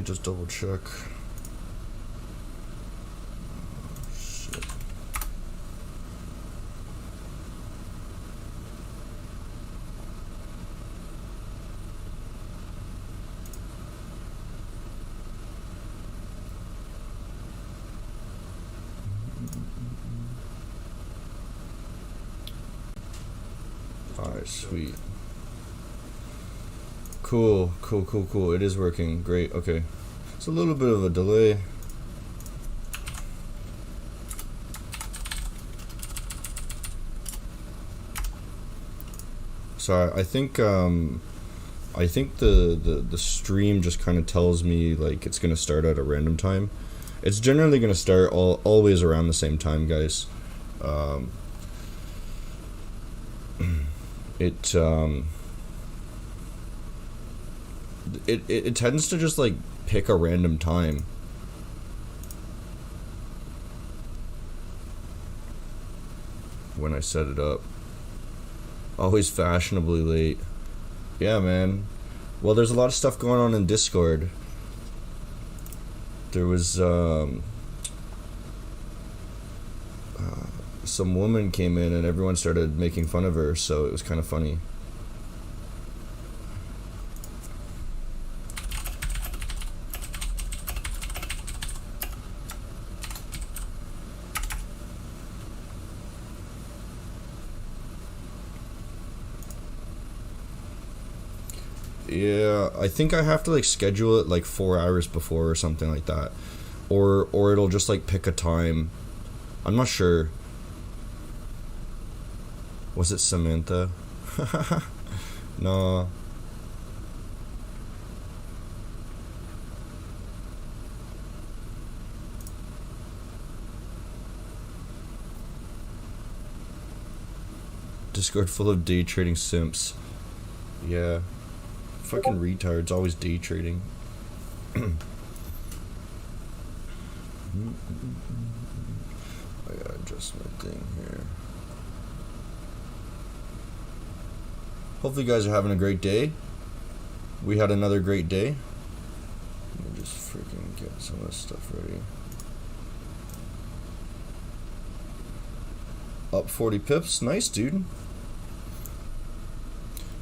Just double check. Shit. Alright, sweet. Cool. It is working. Great. Okay. It's a little bit of a delay. Sorry, I think the stream just kind of tells me like it's gonna start at a random time. It's generally gonna start always around the same time, guys. It tends to just like pick a random time. When I set it up. Always fashionably late. Yeah, man. Well, there's a lot of stuff going on in Discord. There was some woman came in and everyone started making fun of her, so it was kind of funny. Yeah, I think I have to like schedule it like 4 hours before or something like that, or it'll just like pick a time. I'm not sure. Was it Samantha? No. Discord full of day trading simps. Yeah. Fucking retards, always day trading. I gotta adjust my thing here. Hopefully you guys are having a great day. We had another great day. Let me just freaking get some of this stuff ready. Up 40 pips, nice dude.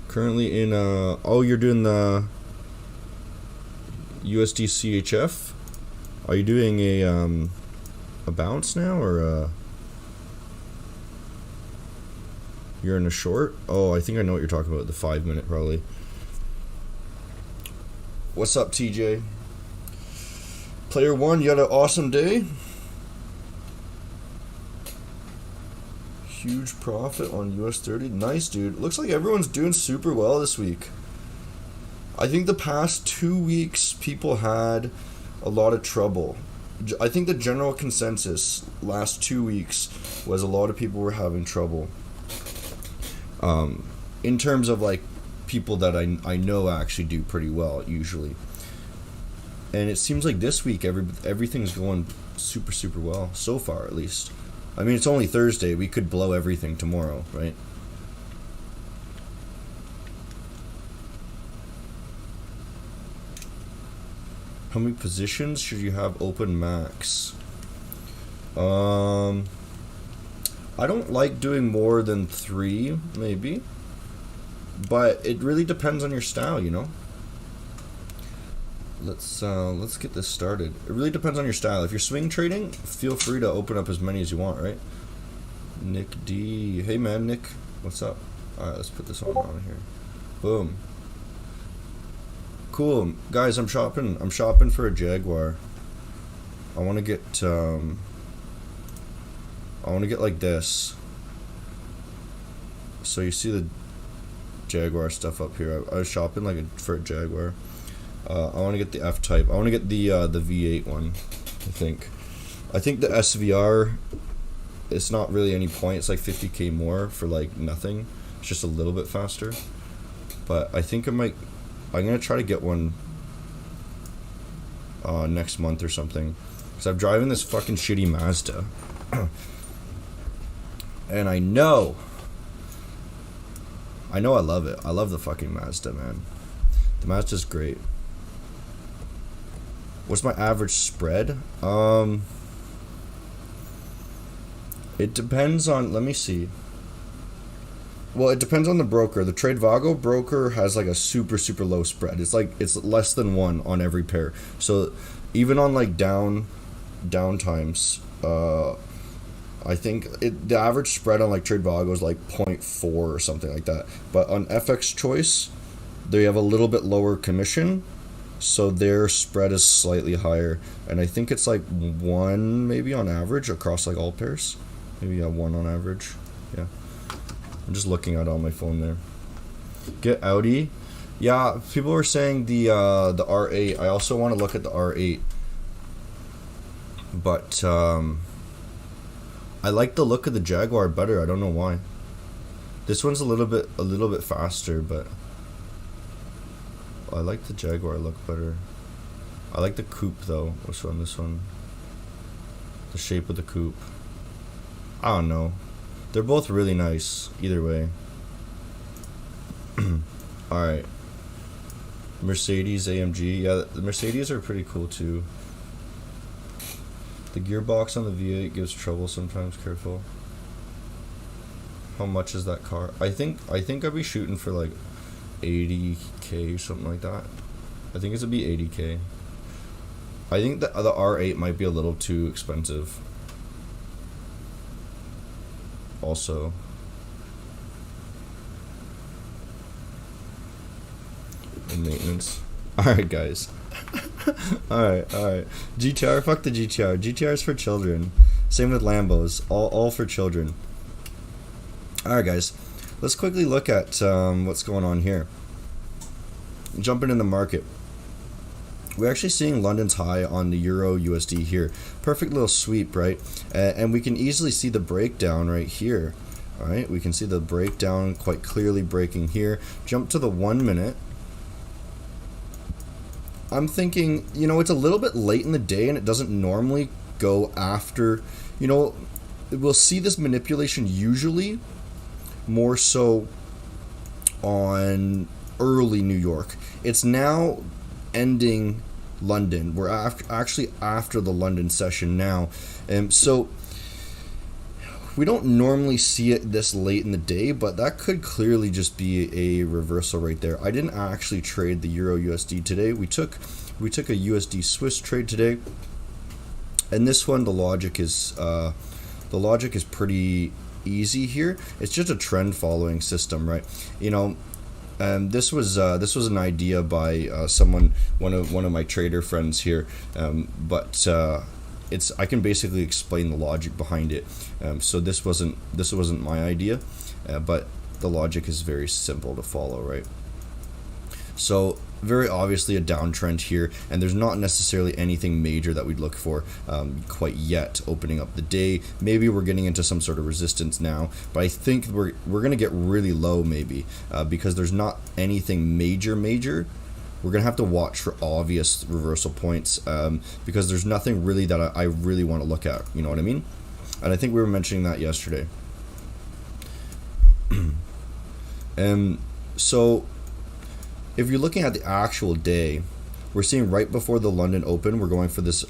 Currently in oh, you're doing the USD CHF. Are you doing a bounce now, or you're in a short? Oh, I think I know what you're talking about. The 5 minute probably. What's up, TJ? Player one, you had an awesome day. Huge profit on US 30. Nice, dude. Looks like everyone's doing super well this week. I think the past 2 weeks people had a lot of trouble. I think the general consensus last 2 weeks was a lot of people were having trouble. In terms of like people that I know actually do pretty well usually. And it seems like this week everything's going super well so far, at least. I mean, it's only Thursday. We could blow everything tomorrow, right? How many positions should you have open max? I don't like doing more than 3, maybe. But it really depends on your style, you know? Let's get this started. It really depends on your style. If you're swing trading, feel free to open up as many as you want, right? Nick D. Hey man, Nick. What's up? Alright, let's put this on here. Boom. Cool. Guys, I'm shopping for a Jaguar. I wanna get like this. So you see the Jaguar stuff up here. I was shopping like for a Jaguar. I want to get the F-Type. I want to get the V8 one, I think. I think the SVR, it's not really any point. It's like 50k more for like nothing. It's just a little bit faster. But I think I'm going to try to get one next month or something. Because I'm driving this fucking shitty Mazda. And I know I love it. I love the fucking Mazda, man. The Mazda's great. What's my average spread? It depends on, let me see. Well, it depends on the broker. The Tradevago broker has like a super low spread. It's less than 1 on every pair. So even on like down times, I think the average spread on like Tradevago is like 0.4 or something like that. But on FX Choice, they have a little bit lower commission, so their spread is slightly higher. And I think it's like 1 maybe on average across like all pairs. Maybe 1 on average. Yeah. I'm just looking at it on my phone there. Get Audi. Yeah, people were saying the R8. I also want to look at the R8. But I like the look of the Jaguar better. I don't know why. This one's a little bit faster, but I like the Jaguar look better. I like the coupe though. Which one? This one. The shape of the coupe. I don't know. They're both really nice, either way. Alright. Mercedes AMG. Yeah, the Mercedes are pretty cool too. The gearbox on the V8 gives trouble sometimes, careful. How much is that car? I think I'd be shooting for like 80k or something like that. I think it's gonna be 80k. I think the R8 might be a little too expensive. Also, and maintenance. Alright guys. Alright. GTR, fuck the GTR. GTR is for children. Same with Lambos. All for children. Alright guys. Let's quickly look at what's going on here. Jumping in the market. We're actually seeing London's high on the Euro USD here. Perfect little sweep, right? And we can easily see the breakdown right here. Alright, we can see the breakdown quite clearly breaking here. Jump to the 1 minute. I'm thinking, it's a little bit late in the day and it doesn't normally go after, we'll see this manipulation usually more so on early New York. It's now ending London. We're actually after the London session now. So we don't normally see it this late in the day, but that could clearly just be a reversal right there. I didn't actually trade the Euro USD today. We took a USD Swiss trade today, and this one the logic is pretty easy here. It's just a trend following system, right? This was an idea by one of my trader friends here, but I can basically explain the logic behind it. So this wasn't my idea, but the logic is very simple to follow, right? So very obviously a downtrend here, and there's not necessarily anything major that we'd look for quite yet opening up the day. Maybe we're getting into some sort of resistance now, but I think we're going to get really low maybe because there's not anything major. We're going to have to watch for obvious reversal points because there's nothing really that I really want to look at, you know what I mean? And I think we were mentioning that yesterday. So if you're looking at the actual day, we're seeing right before the London Open, we're going for this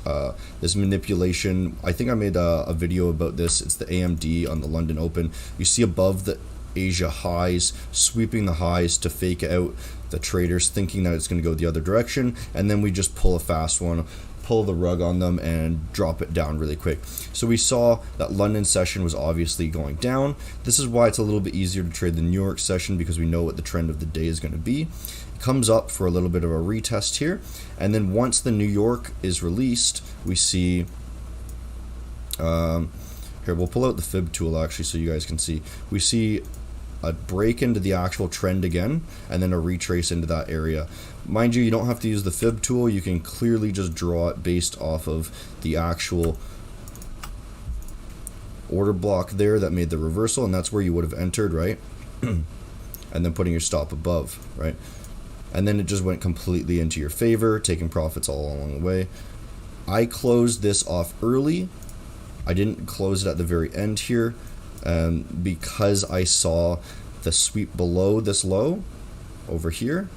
this manipulation. I think I made a video about this. It's the AMD on the London Open. You see above the Asia highs, sweeping the highs to fake out the traders, thinking that it's going to go the other direction, and then we just pull a fast one, pull the rug on them, and drop it down really quick. So we saw that London session was obviously going down. This is why it's a little bit easier to trade the New York session, because we know what the trend of the day is going to be. It comes up for a little bit of a retest here, and then once the New York is released, we see here, we'll pull out the fib tool actually so you guys can see. We see a break into the actual trend again, and then a retrace into that area. Mind you, you don't have to use the fib tool. You can clearly just draw it based off of the actual order block there that made the reversal, and that's where you would have entered, right? And then putting your stop above, right? And then it just went completely into your favor, taking profits all along the way. I closed this off early. I didn't close it at the very end here because I saw the sweep below this low over here,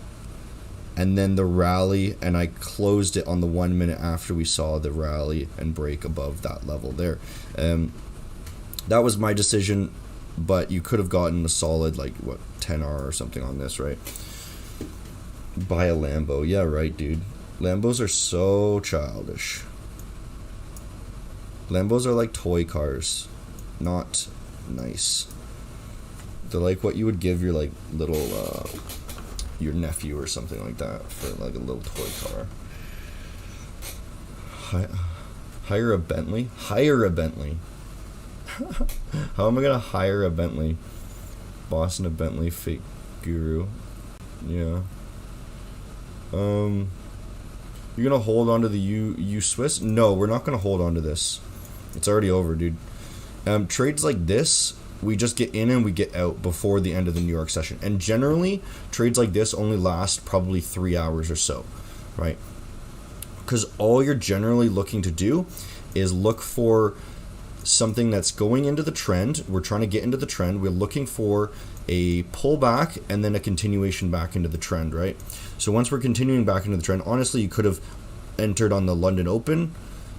and then the rally, and I closed it on the 1 minute after we saw the rally and break above that level there. That was my decision, but you could have gotten a solid, like, what, 10R or something on this, right? Buy a Lambo. Yeah, right, dude. Lambos are so childish. Lambos are like toy cars. Not nice. They're like what you would give your, like, little, your nephew or something like that for, like, a little toy car. Hire a Bentley? Hire a Bentley. How am I gonna hire a Bentley? Boss in a Bentley, fake guru. Yeah. You're gonna hold on to the U Swiss? No, we're not gonna hold on to this. It's already over, dude. Trades like this, we just get in and we get out before the end of the New York session. And generally, trades like this only last probably 3 hours or so, right? Because all you're generally looking to do is look for something that's going into the trend. We're trying to get into the trend. We're looking for a pullback and then a continuation back into the trend, right? So once we're continuing back into the trend, honestly, you could have entered on the London Open.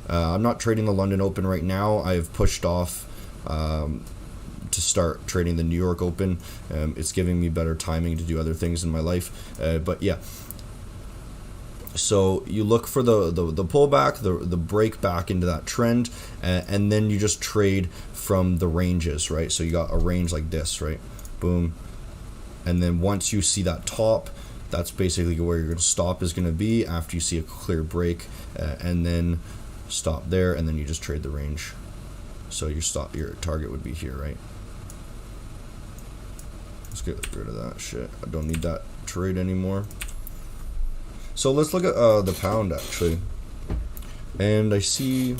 I'm not trading the London Open right now. I've pushed off to start trading the New York Open. It's giving me better timing to do other things in my life. But yeah. So you look for the pullback, the break back into that trend, and then you just trade from the ranges, right? So you got a range like this, right? Boom. And then once you see that top, that's basically where you're going to stop is going to be after you see a clear break, and then stop there, and then you just trade the range. So your target would be here, right? Let's get rid of that shit. I don't need that trade anymore. So let's look at the pound, actually. And I see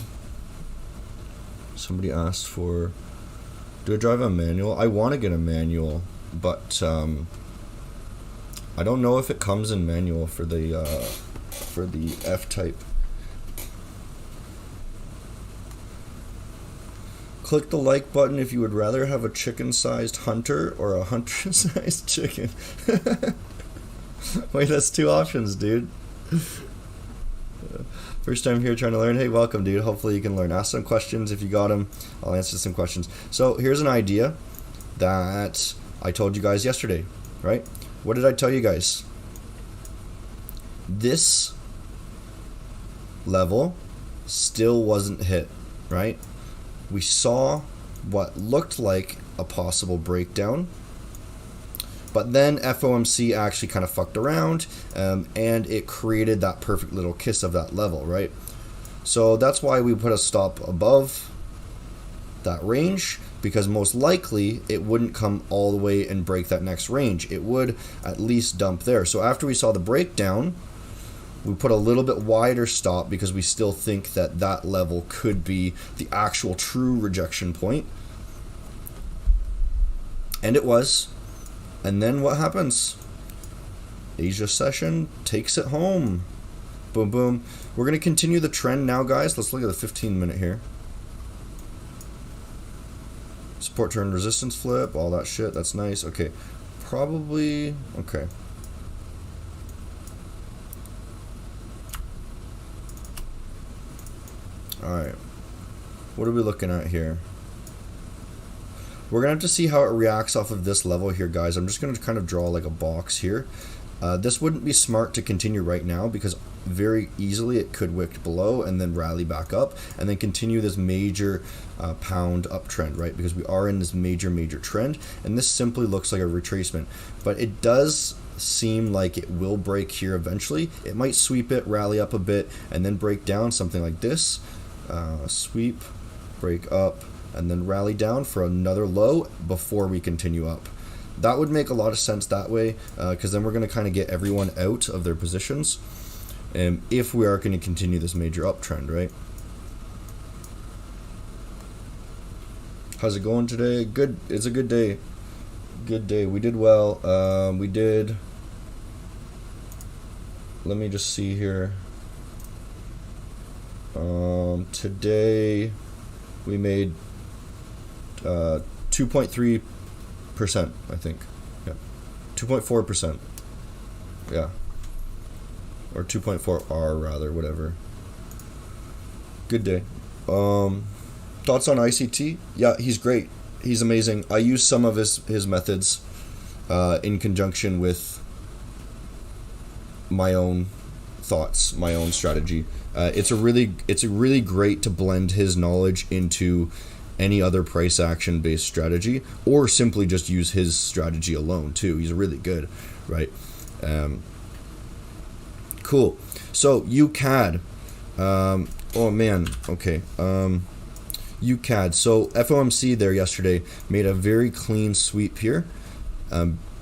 somebody asked for, do I drive a manual? I want to get a manual, but I don't know if it comes in manual for the F-type. Click the like button if you would rather have a chicken-sized hunter or a hunter-sized chicken. Wait, that's 2 options, dude. First time here trying to learn. Hey, welcome, dude. Hopefully you can learn. Ask some questions if you got them. I'll answer some questions. So here's an idea that I told you guys yesterday, right? What did I tell you guys? This level still wasn't hit, right? We saw what looked like a possible breakdown, but then FOMC actually kind of fucked around, and it created that perfect little kiss of that level, right? So that's why we put a stop above that range, because most likely it wouldn't come all the way and break that next range. It would at least dump there. So after we saw the breakdown, we put a little bit wider stop because we still think that that level could be the actual true rejection point. And it was. And then what happens? Asia session takes it home. Boom, boom. We're going to continue the trend now, guys. Let's look at the 15 minute here. Support turn resistance flip, all that shit. That's nice. Okay. Probably. Okay. Alright. What are we looking at here? We're going to have to see how it reacts off of this level here, guys. I'm just going to kind of draw like a box here. This wouldn't be smart to continue right now because very easily it could wick below and then rally back up and then continue this major pound uptrend, right? Because we are in this major trend, and this simply looks like a retracement. But it does seem like it will break here eventually. It might sweep it, rally up a bit, and then break down, something like this. Sweep, break up, and then rally down for another low before we continue up. That would make a lot of sense that way, because then we're going to kind of get everyone out of their positions, if we are going to continue this major uptrend, right? How's it going today? Good. It's a good day. Good day. We did well. We did. Let me just see here. Today we made 2.3%, I think. Yeah, 2.4%. Yeah. or 2.4R rather, whatever. Good day. Thoughts on ICT? Yeah, he's great. He's amazing. I use some of his methods in conjunction with my own thoughts, my own strategy. It's a really great to blend his knowledge into any other price action based strategy, or simply just use his strategy alone too. He's really good, right? Cool. So UCAD. Oh man. Okay. UCAD. So FOMC there yesterday made a very clean sweep here.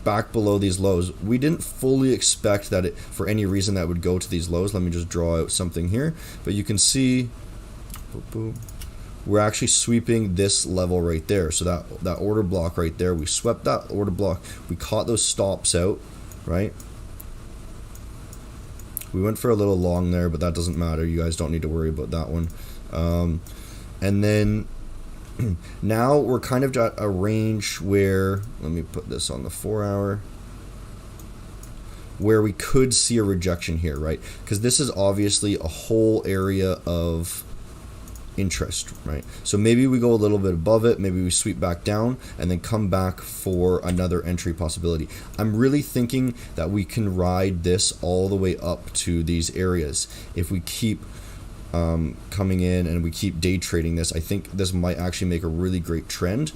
Back below these lows. We didn't fully expect that it, for any reason, that would go to these lows. Let me just draw out something here. But you can see we're actually sweeping this level right there. So that order block right there, we swept that order block. We caught those stops out, right? We went for a little long there, but that doesn't matter. You guys don't need to worry about that one. And then now we're kind of at a range where, let me put this on the 4 hour, where we could see a rejection here, right? Because this is obviously a whole area of interest, right? So maybe we go a little bit above it, maybe we sweep back down and then come back for another entry possibility. I'm really thinking that we can ride this all the way up to these areas. If we keep coming in and we keep day trading this, I think this might actually make a really great trend.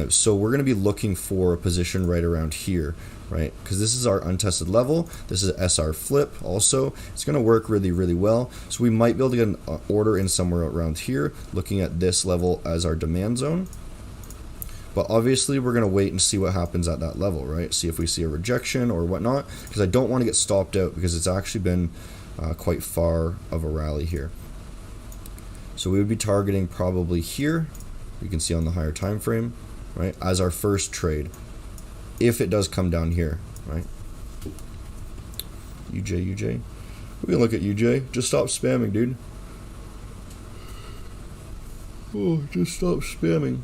So we're going to be looking for a position right around here, right? Because this is our untested level. This is SR flip also. It's going to work really, really well. So we might be able to get an order in somewhere around here, looking at this level as our demand zone. But obviously we're going to wait and see what happens at that level, right? See if we see a rejection or whatnot, because I don't want to get stopped out because it's actually been quite far of a rally here. So we would be targeting probably here. You can see on the higher time frame, right, as our first trade, if it does come down here, right? UJ. We can look at UJ. Just stop spamming, dude. Oh, just stop spamming.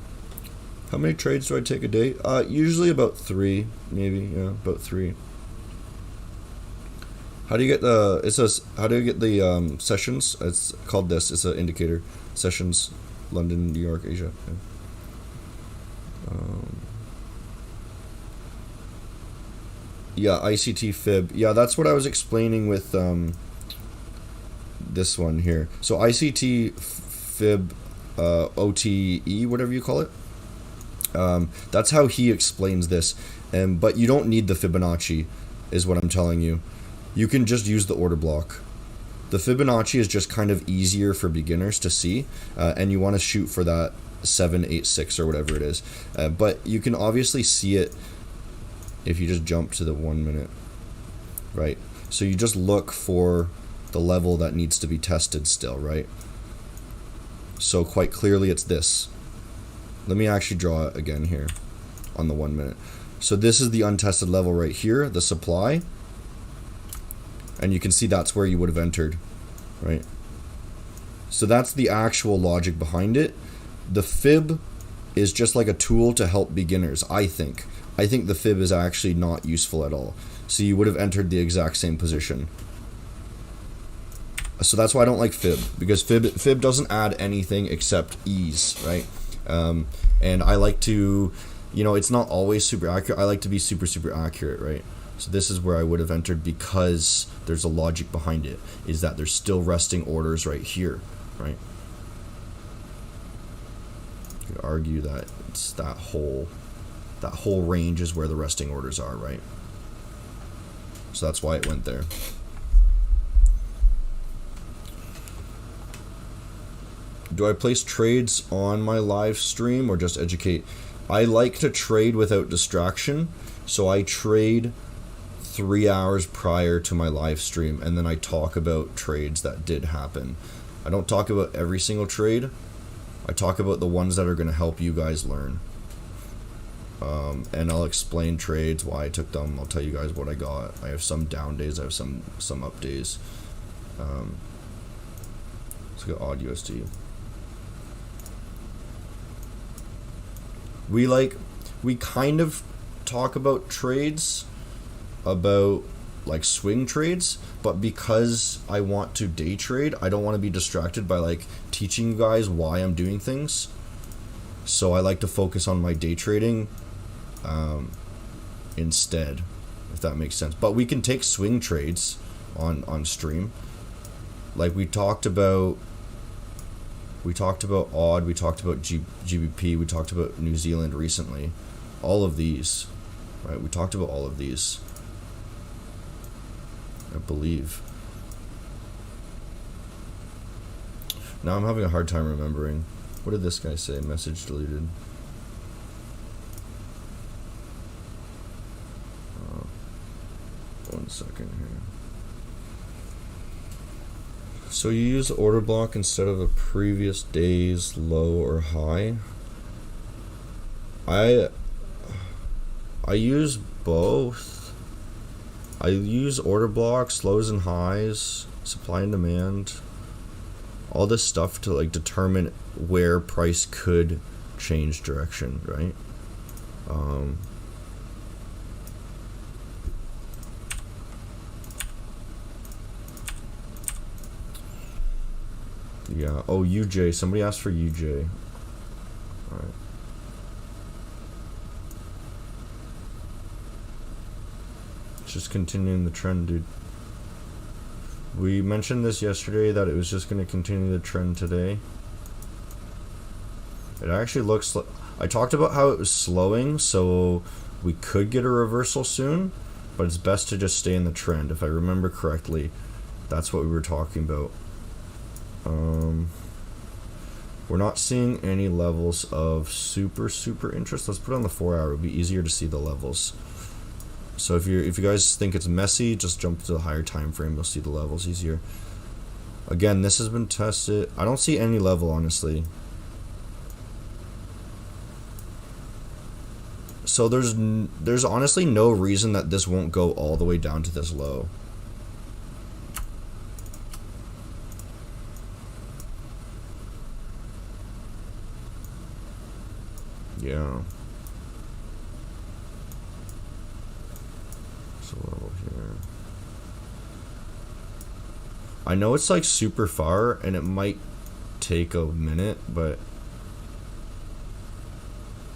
How many trades do I take a day? Usually about 3, maybe. Yeah, about 3. How do you get the? It says how do you get the sessions? It's called this. It's an indicator. Sessions, London, New York, Asia. Yeah, ICT fib. Yeah, that's what I was explaining with this one here. So ICT fib, OTE, whatever you call it. That's how he explains this. But you don't need the Fibonacci, is what I'm telling you. You can just use the order block. The Fibonacci is just kind of easier for beginners to see, and you want to shoot for that 786 or whatever it is. But you can obviously see it if you just jump to the 1 minute, right? So you just look for the level that needs to be tested still, right? So quite clearly it's this. Let me actually draw it again here on the 1 minute. So this is the untested level right here, the supply. And you can see that's where you would have entered, right? So that's the actual logic behind it. The fib is just like a tool to help beginners, I think. I think the fib is actually not useful at all. So you would have entered the exact same position. So that's why I don't like fib, because fib doesn't add anything except ease, right? And I like to, it's not always super accurate. I like to be super, super accurate, right? So this is where I would have entered because there's a logic behind it, is that there's still resting orders right here, right? You could argue that it's that whole range is where the resting orders are, right? So that's why it went there. Do I place trades on my live stream or just educate? I like to trade without distraction, so I trade 3 hours prior to my live stream, and then I talk about trades that did happen. I don't talk about every single trade. I talk about the ones that are going to help you guys learn. And I'll explain trades, why I took them. I'll tell you guys what I got. I have some down days. I have some up days. Let's go odd USD. We kind of talk about trades about like swing trades, but because I want to day trade, I don't want to be distracted by like teaching you guys why I'm doing things. So I like to focus on my day trading instead, if that makes sense. But we can take swing trades on stream. Like we talked about odd, we talked about GBP, we talked about New Zealand recently. All of these, right? We talked about all of these, I believe. Now I'm having a hard time remembering. What did this guy say? Message deleted. One second here. So you use order block instead of a previous day's low or high? I use both. I use order blocks, lows and highs, supply and demand, all this stuff to like determine where price could change direction, right? Yeah. Oh, UJ. Somebody asked for UJ. All right. Just continuing the trend, dude. We mentioned this yesterday that it was just going to continue the trend today. It actually looks like I talked about how it was slowing, so we could get a reversal soon, but it's best to just stay in the trend. If I remember correctly, that's what we were talking about. We're not seeing any levels of super interest. Let's put it on the 4 hour. It'll be easier to see the levels. So if you guys think it's messy, just jump to the higher time frame. You'll see the levels easier. Again, this has been tested. I don't see any level, honestly. So there's honestly no reason that this won't go all the way down to this low. Yeah. So level here. I know it's like super far and it might take a minute, but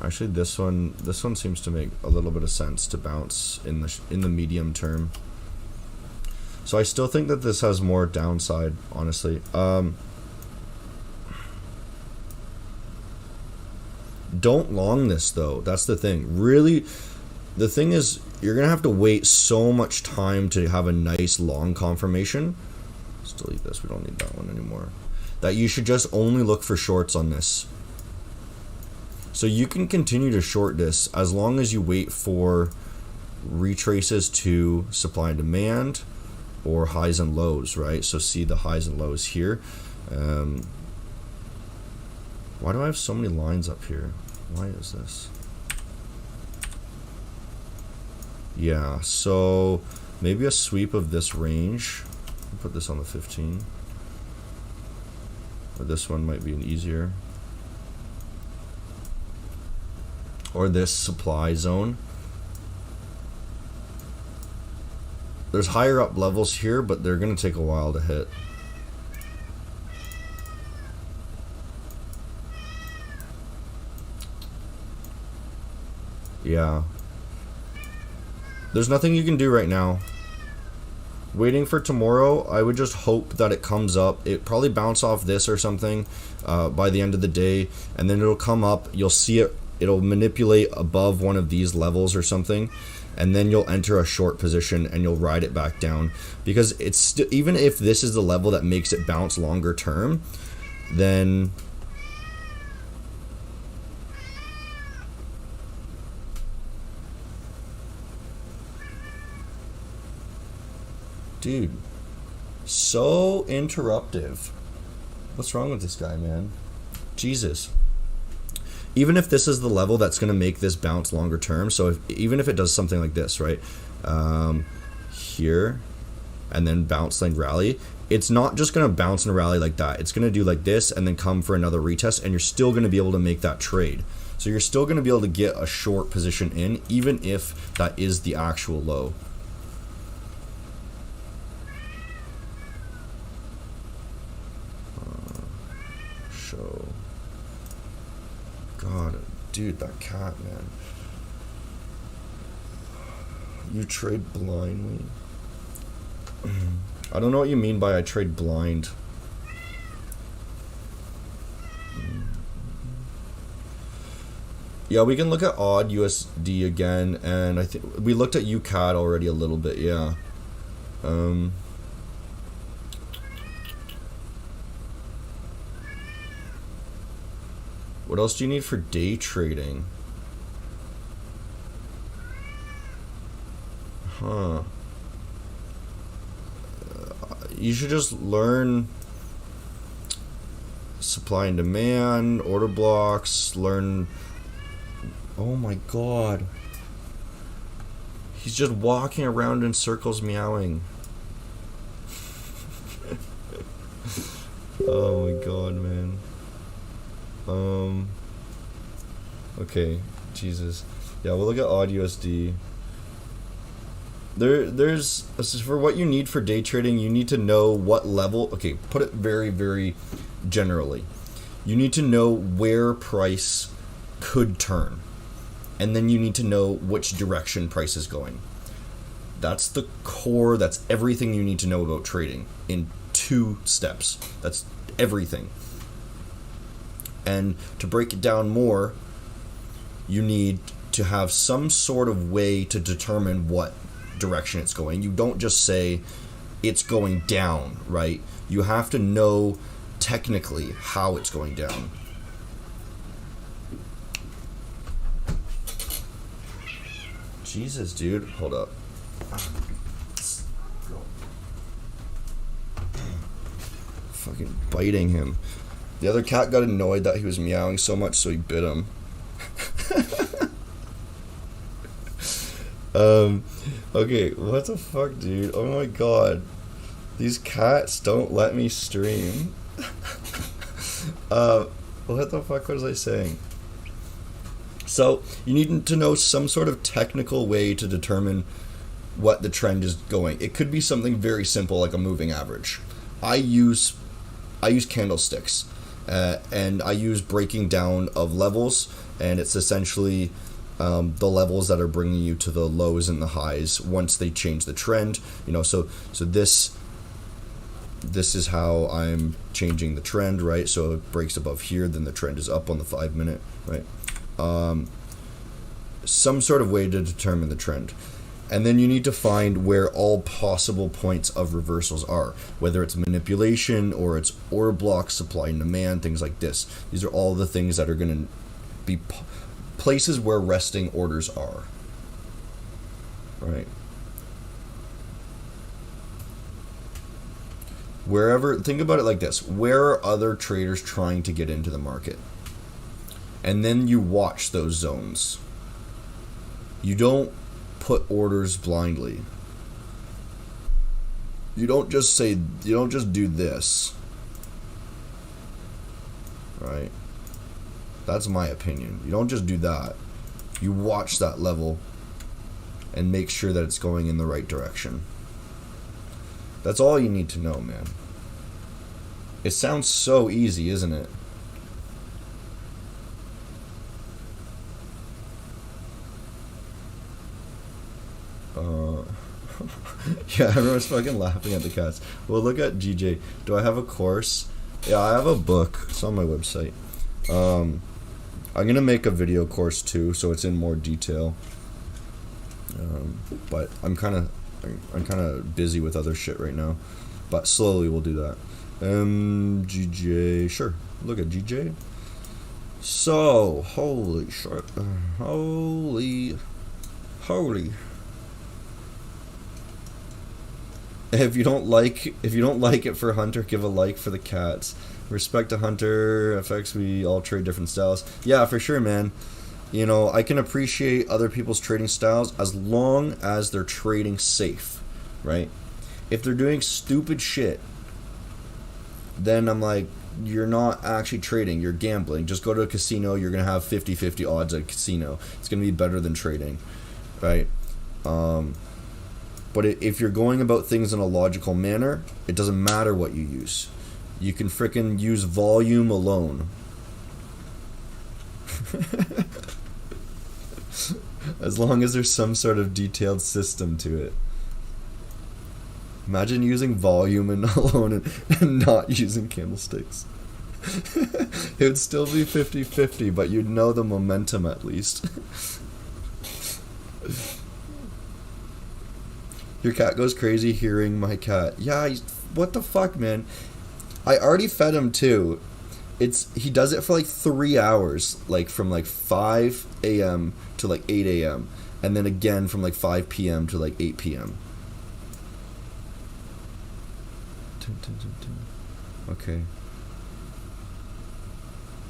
actually this one seems to make a little bit of sense to bounce in the medium term. So I still think that this has more downside, honestly. Don't long this though. That's the thing. Really, the thing is, you're gonna have to wait so much time to have a nice long confirmation. Let's delete this. We don't need that one anymore. That you should just only look for shorts on this. So you can continue to short this as long as you wait for retraces to supply and demand or highs and lows, right? So see the highs and lows here. Why do I have so many lines up here? Why is this? Yeah, so maybe a sweep of this range. I'll put this on the 15. Or this one might be an easier. Or this supply zone. There's higher up levels here, but they're going to take a while to hit. Yeah. There's nothing you can do right now. Waiting for tomorrow, I would just hope that it comes up. It probably bounce off this or something by the end of the day, and then it'll come up. You'll see it. It'll manipulate above one of these levels or something, and then you'll enter a short position and you'll ride it back down. Because it's even if this is the level that makes it bounce longer term, then dude, so interruptive. What's wrong with this guy, man? Jesus. Even if this is the level that's going to make this bounce longer term, so even if it does something like this, right, here, and then bounce, like rally, it's not just going to bounce and rally like that. It's going to do like this and then come for another retest, and you're still going to be able to make that trade. So you're still going to be able to get a short position in, even if that is the actual low. show. God, dude, that cat, man. You trade blindly. I don't know what you mean by I trade blind. Yeah, we can look at odd USD again, and I think we looked at UCAD already a little bit. Yeah. What else do you need for day trading? Huh. You should just learn supply and demand, order blocks, learn... Oh my god. He's just walking around in circles meowing. Oh my god, man. Okay, Jesus. Yeah, we'll look at odd USD. There's for what you need for day trading, you need to know what level. Okay, put it very, very generally. You need to know where price could turn, and then you need to know which direction price is going. That's the core. That's everything you need to know about trading in 2 steps. That's everything. And to break it down more, you need to have some sort of way to determine what direction it's going. You don't just say it's going down, right? You have to know technically how it's going down. Jesus, dude. Hold up. Fucking biting him. The other cat got annoyed that he was meowing so much, so he bit him. Okay, what the fuck, dude? Oh my god. These cats don't let me stream. What the fuck was I saying? So, you need to know some sort of technical way to determine what the trend is going. It could be something very simple like a moving average. I use candlesticks, and I use breaking down of levels, and it's essentially the levels that are bringing you to the lows and the highs once they change the trend. You know, so this is how I'm changing the trend, right? So it breaks above here, then the trend is up on the 5 minute, right? Some sort of way to determine the trend. And then you need to find where all possible points of reversals are, whether it's manipulation or it's order block, supply and demand, things like this. These are all the things that are going to be places where resting orders are. Right? Wherever, think about it like this. Where are other traders trying to get into the market? And then you watch those zones. You don't put orders blindly. You don't just do this. Right? That's my opinion. You don't just do that. You watch that level and make sure that it's going in the right direction. That's all you need to know, man. It sounds so easy, isn't it? Yeah, everyone's fucking laughing at the cats. Well, look at GJ. Do I have a course? Yeah, I have a book. It's on my website. I'm gonna make a video course too, so it's in more detail. But I'm kind of busy with other shit right now. But slowly we'll do that. GJ, sure. Look at GJ. So, holy shit. Holy. If you don't like it for Hunter, give a like for the cats. Respect to Hunter, FX, we all trade different styles. Yeah, for sure, man. You know, I can appreciate other people's trading styles as long as they're trading safe, right? If they're doing stupid shit, then I'm like, you're not actually trading, you're gambling. Just go to a casino, you're going to have 50-50 odds at a casino. It's going to be better than trading, right? But if you're going about things in a logical manner, it doesn't matter what you use. You can frickin' use volume alone. As long as there's some sort of detailed system to it. Imagine using volume and alone and not using candlesticks. It would still be 50-50, but you'd know the momentum at least. Your cat goes crazy hearing my cat. Yeah, what the fuck, man? I already fed him too. He does it for like 3 hours, like from like 5 a.m. to like 8 a.m. and then again from like 5 p.m. to like 8 p.m. Okay.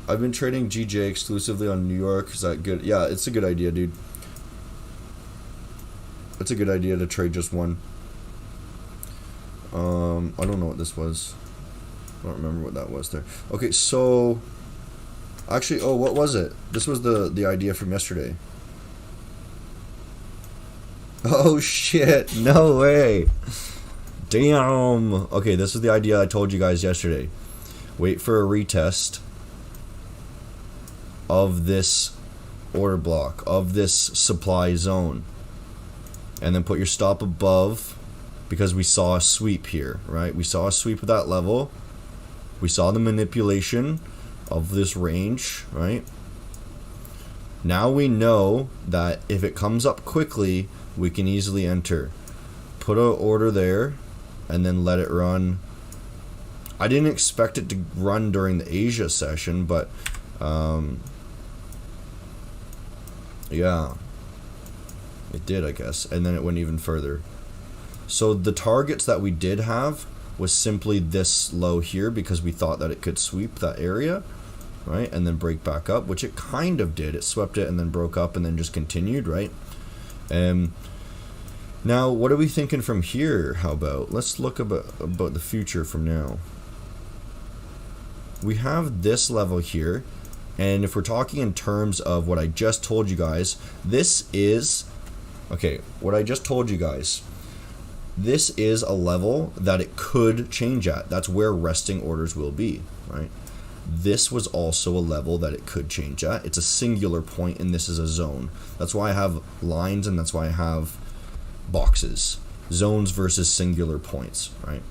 I've been trading GJ exclusively on New York. Is that good? Yeah, it's a good idea, dude. It's a good idea to trade just one. I don't know what this was. I don't remember what that was there. Okay, so actually, oh, what was it? This was the idea from yesterday. Oh shit, no way. Damn. Okay, this is the idea I told you guys yesterday. Wait for a retest of this order block, of this supply zone, and then put your stop above, because we saw a sweep here, right? We saw a sweep at that level. We saw the manipulation of this range, right? Now we know that if it comes up quickly, we can easily enter. Put an order there and then let it run. I didn't expect it to run during the Asia session, but yeah, it did, I guess. And then it went even further. So the targets that we did have was simply this low here, because we thought that it could sweep that area, right, and then break back up, which it kind of did. It swept it and then broke up and then just continued, right? Now, what are we thinking from here? How about, let's look about the future from now. We have this level here, and if we're talking in terms of what I just told you guys, this is, okay, what I just told you guys, this is a level that it could change at. That's where resting orders will be, right? This was also a level that it could change at. It's a singular point, and this is a zone. That's why I have lines, and that's why I have boxes. Zones versus singular points, right?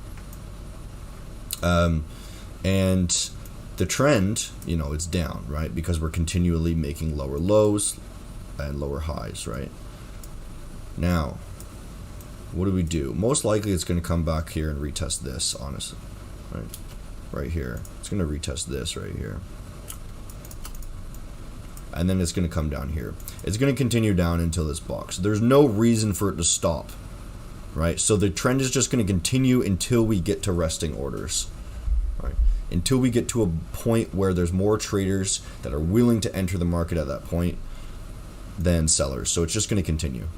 And the trend, you know, it's down, right? Because we're continually making lower lows and lower highs, right? Now, what do we do? Most likely it's going to come back here and retest this, honestly, right here. It's going to retest this right here, and then it's going to come down here. It's going to continue down until this box. There's no reason for it to stop, right? So the trend is just going to continue until we get to resting orders, right? Until we get to a point where there's more traders that are willing to enter the market at that point than sellers. So it's just going to continue.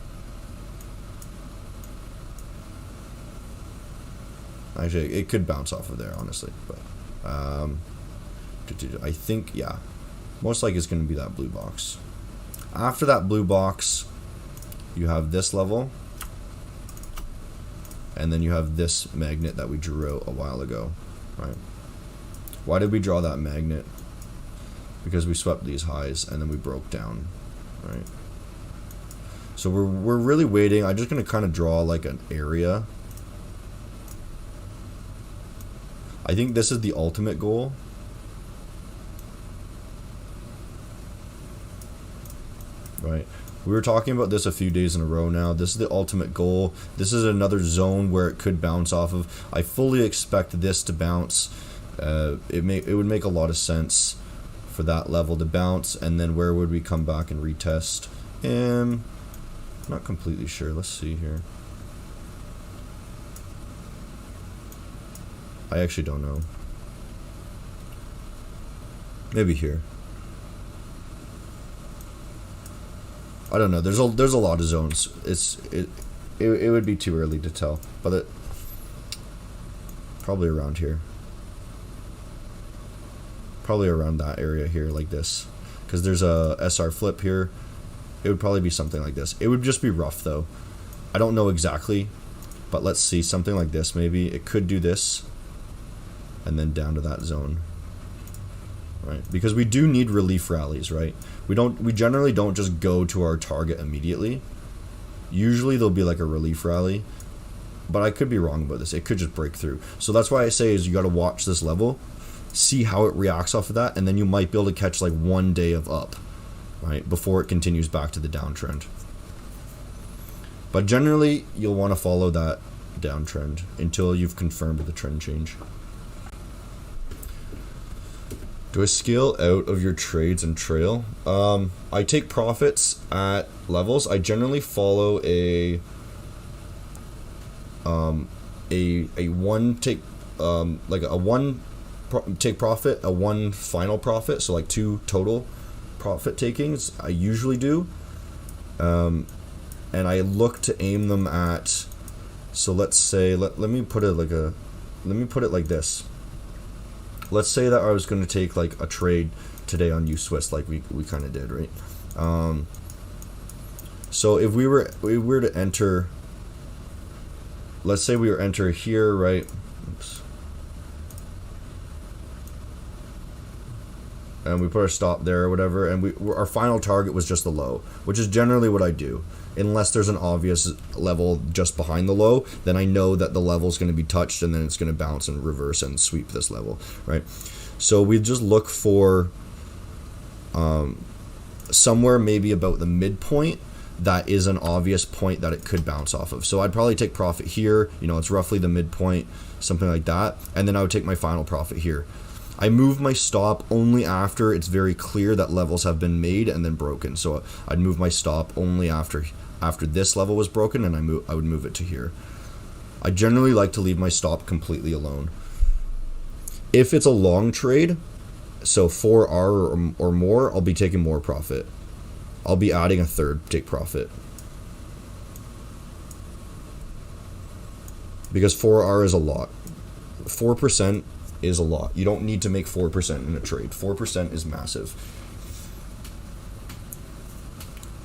Actually, it could bounce off of there, honestly, but I think, yeah, most likely it's going to be that blue box. After that blue box, you have this level, and then you have this magnet that we drew a while ago, right? Why did we draw that magnet? Because we swept these highs and then we broke down, right? So we're really waiting. I'm just going to kind of draw like an area. I think this is the ultimate goal. Right. We were talking about this a few days in a row now. This is the ultimate goal. This is another zone where it could bounce off of. I fully expect this to bounce. It would make a lot of sense for that level to bounce, and then where would we come back and retest? Not completely sure. Let's see here. I actually don't know. Maybe here. I don't know. There's a lot of zones. It would be too early to tell, but probably around here. Probably around that area here, like this, because there's a SR flip here. It would probably be something like this. It would just be rough though. I don't know exactly, but let's see, something like this maybe. It could do this, and then down to that zone, right? Because we do need relief rallies, right? We generally don't just go to our target immediately. Usually there'll be like a relief rally, but I could be wrong about this. It could just break through. So that's why I say is you got to watch this level, see how it reacts off of that, and then you might be able to catch like one day of up, right, before it continues back to the downtrend. But generally, you'll want to follow that downtrend until you've confirmed the trend change. Do I scale out of your trades and trail? I take profits at levels. I generally follow a one take like a one take profit, a one final profit, so like 2 total profit takings. I usually do, and I look to aim them at. So let's say let me put it like this. Let's say that I was going to take like a trade today on U-Swiss, like we kind of did, right? So if we were to enter, let's say we were enter here, right? Oops. And we put our stop there or whatever, and our final target was just the low, which is generally what I do. Unless there's an obvious level just behind the low, then I know that the level is going to be touched, and then it's going to bounce and reverse and sweep this level, right? So we just look for somewhere maybe about the midpoint that is an obvious point that it could bounce off of. So I'd probably take profit here, it's roughly the midpoint, something like that, and then I would take my final profit here. I move my stop only after it's very clear that levels have been made and then broken. So I'd move my stop only after this level was broken, and I would move it to here. I generally like to leave my stop completely alone. If it's a long trade, so 4R or more, I'll be taking more profit. I'll be adding a third take profit. Because 4R is a lot. 4% is a lot. You don't need to make 4% in a trade. 4% is massive.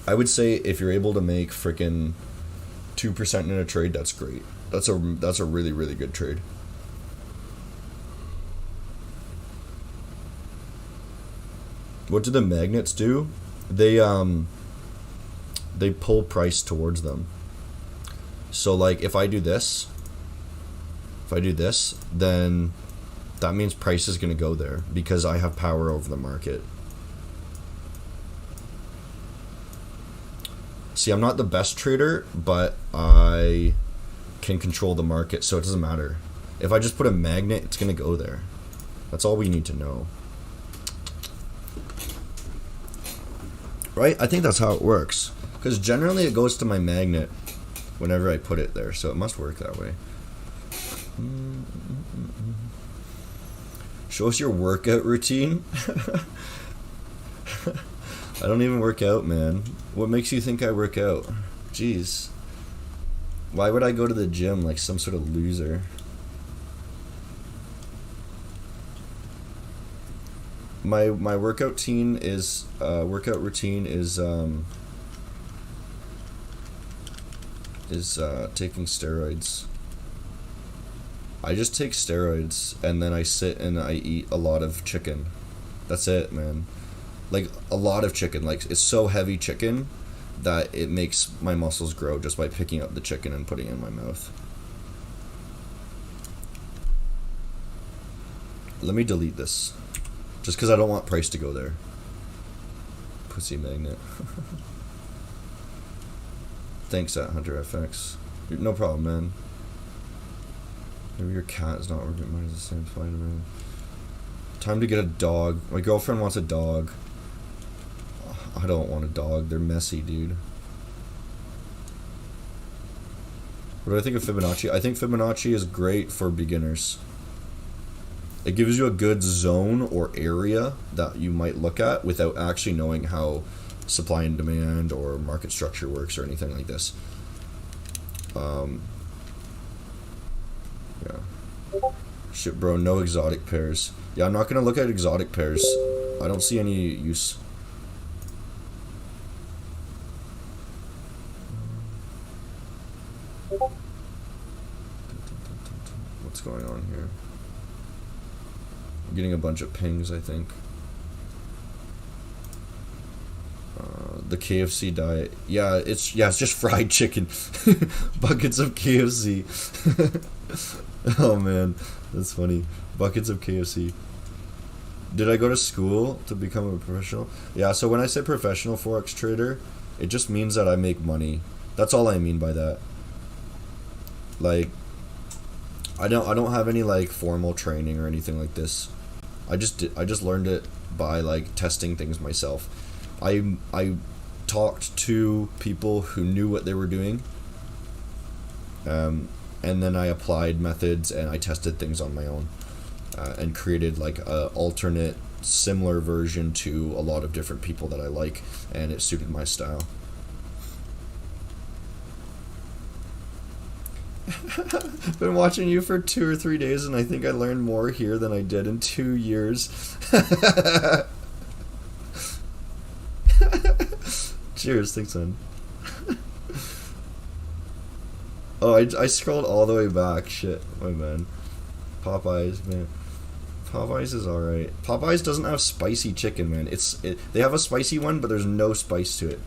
I would say if you're able to make freaking 2% in a trade, that's great. That's a really, really good trade. What do the magnets do? They pull price towards them. So like if I do this, then that means price is going to go there because I have power over the market. See, I'm not the best trader, but I can control the market, so it doesn't matter. If I just put a magnet, it's going to go there. That's all we need to know. Right? I think that's how it works. Because generally it goes to my magnet whenever I put it there, so it must work that way. Show us your workout routine. I don't even work out, man. What makes you think I work out? Jeez. Why would I go to the gym like some sort of loser? My workout routine is taking steroids. I just take steroids and then I sit and I eat a lot of chicken. That's it, man. Like a lot of chicken. Like it's so heavy chicken that it makes my muscles grow just by picking up the chicken and putting it in my mouth. Let me delete this. Just because I don't want price to go there. Pussy magnet. Thanks, HunterFX. No problem, man. Maybe your cat is not working. Mine is the same fine, man. Time to get a dog. My girlfriend wants a dog. I don't want a dog. They're messy, dude. What do I think of Fibonacci? I think Fibonacci is great for beginners. It gives you a good zone or area that you might look at without actually knowing how supply and demand or market structure works or anything like this. Yeah. Shit, bro, no exotic pairs. Yeah, I'm not going to look at exotic pairs. I don't see any use. What's going on here? I'm getting a bunch of pings, I think. The KFC diet. Yeah, it's just fried chicken. Buckets of KFC. Oh man, that's funny. Buckets of KFC. Did I go to school to become a professional? Yeah, so when I say professional Forex trader, it just means that I make money. That's all I mean by that. Like, I don't have any like formal training or anything like this. I just learned it by like testing things myself. I talked to people who knew what they were doing. And then I applied methods and I tested things on my own. And created like a alternate similar version to a lot of different people that I like, and it suited my style. Been watching you for 2 or 3 days and I think I learned more here than I did in 2 years. Cheers, thanks man. Oh, I scrolled all the way back. Shit, my man. Popeyes, man. Popeyes is alright. Popeyes doesn't have spicy chicken, man. They have a spicy one, but there's no spice to it.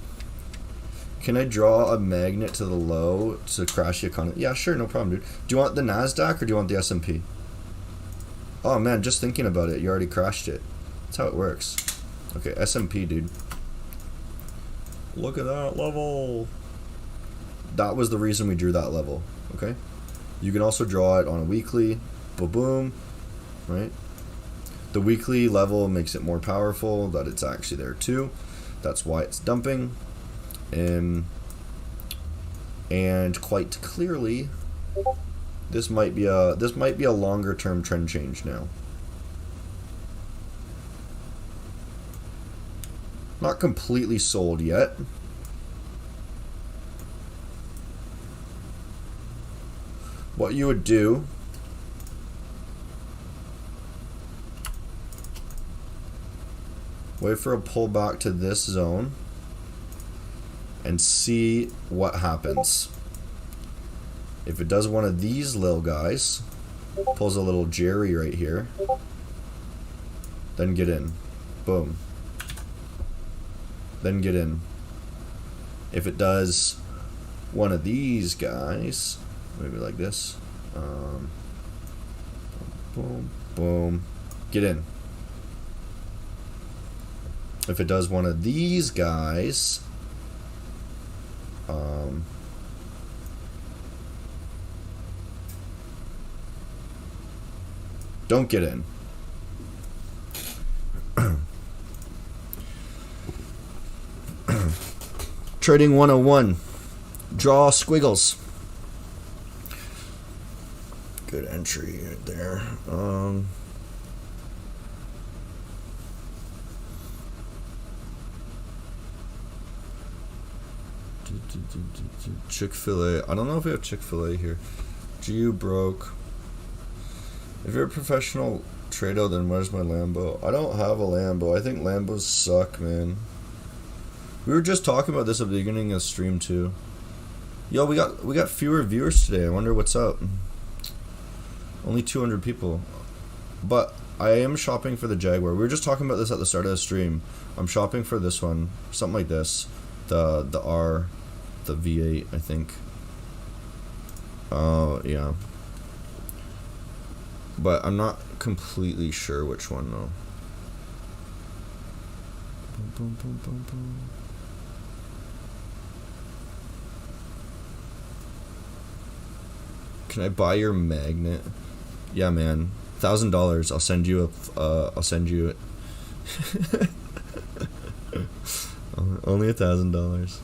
Can I draw a magnet to the low to crash the economy? Yeah, sure, no problem, dude. Do you want the NASDAQ or do you want the S&P? Oh, man, just thinking about it, you already crashed it. That's how it works. Okay, S&P, dude. Look at that level. That was the reason we drew that level, okay? You can also draw it on a weekly. Boom, right? The weekly level makes it more powerful that it's actually there too. That's why it's dumping. And quite clearly, this might be a longer term trend change now. Not completely sold yet. What you would do wait for a pullback to this zone and see what happens. If it does one of these little guys, pulls a little Jerry right here, then get in. Boom. Then get in. If it does one of these guys, maybe like this, boom, boom, get in. If it does one of these guys, don't get in. Trading 101. Draw squiggles. Good entry right there. Chick-fil-A. I don't know if we have Chick-fil-A here. Geo broke. If you're a professional trader, then where's my Lambo? I don't have a Lambo. I think Lambos suck, man. We were just talking about this at the beginning of the stream too. Yo, we got fewer viewers today. I wonder what's up. Only 200 people. But I am shopping for the Jaguar. We were just talking about this at the start of the stream. I'm shopping for this one. Something like this. The R, the V8, I think. Yeah. But I'm not completely sure which one though. Boom, boom, boom, boom, boom. Can I buy your magnet? Yeah, man. $1,000. I'll send you I'll send you it. Only $1,000.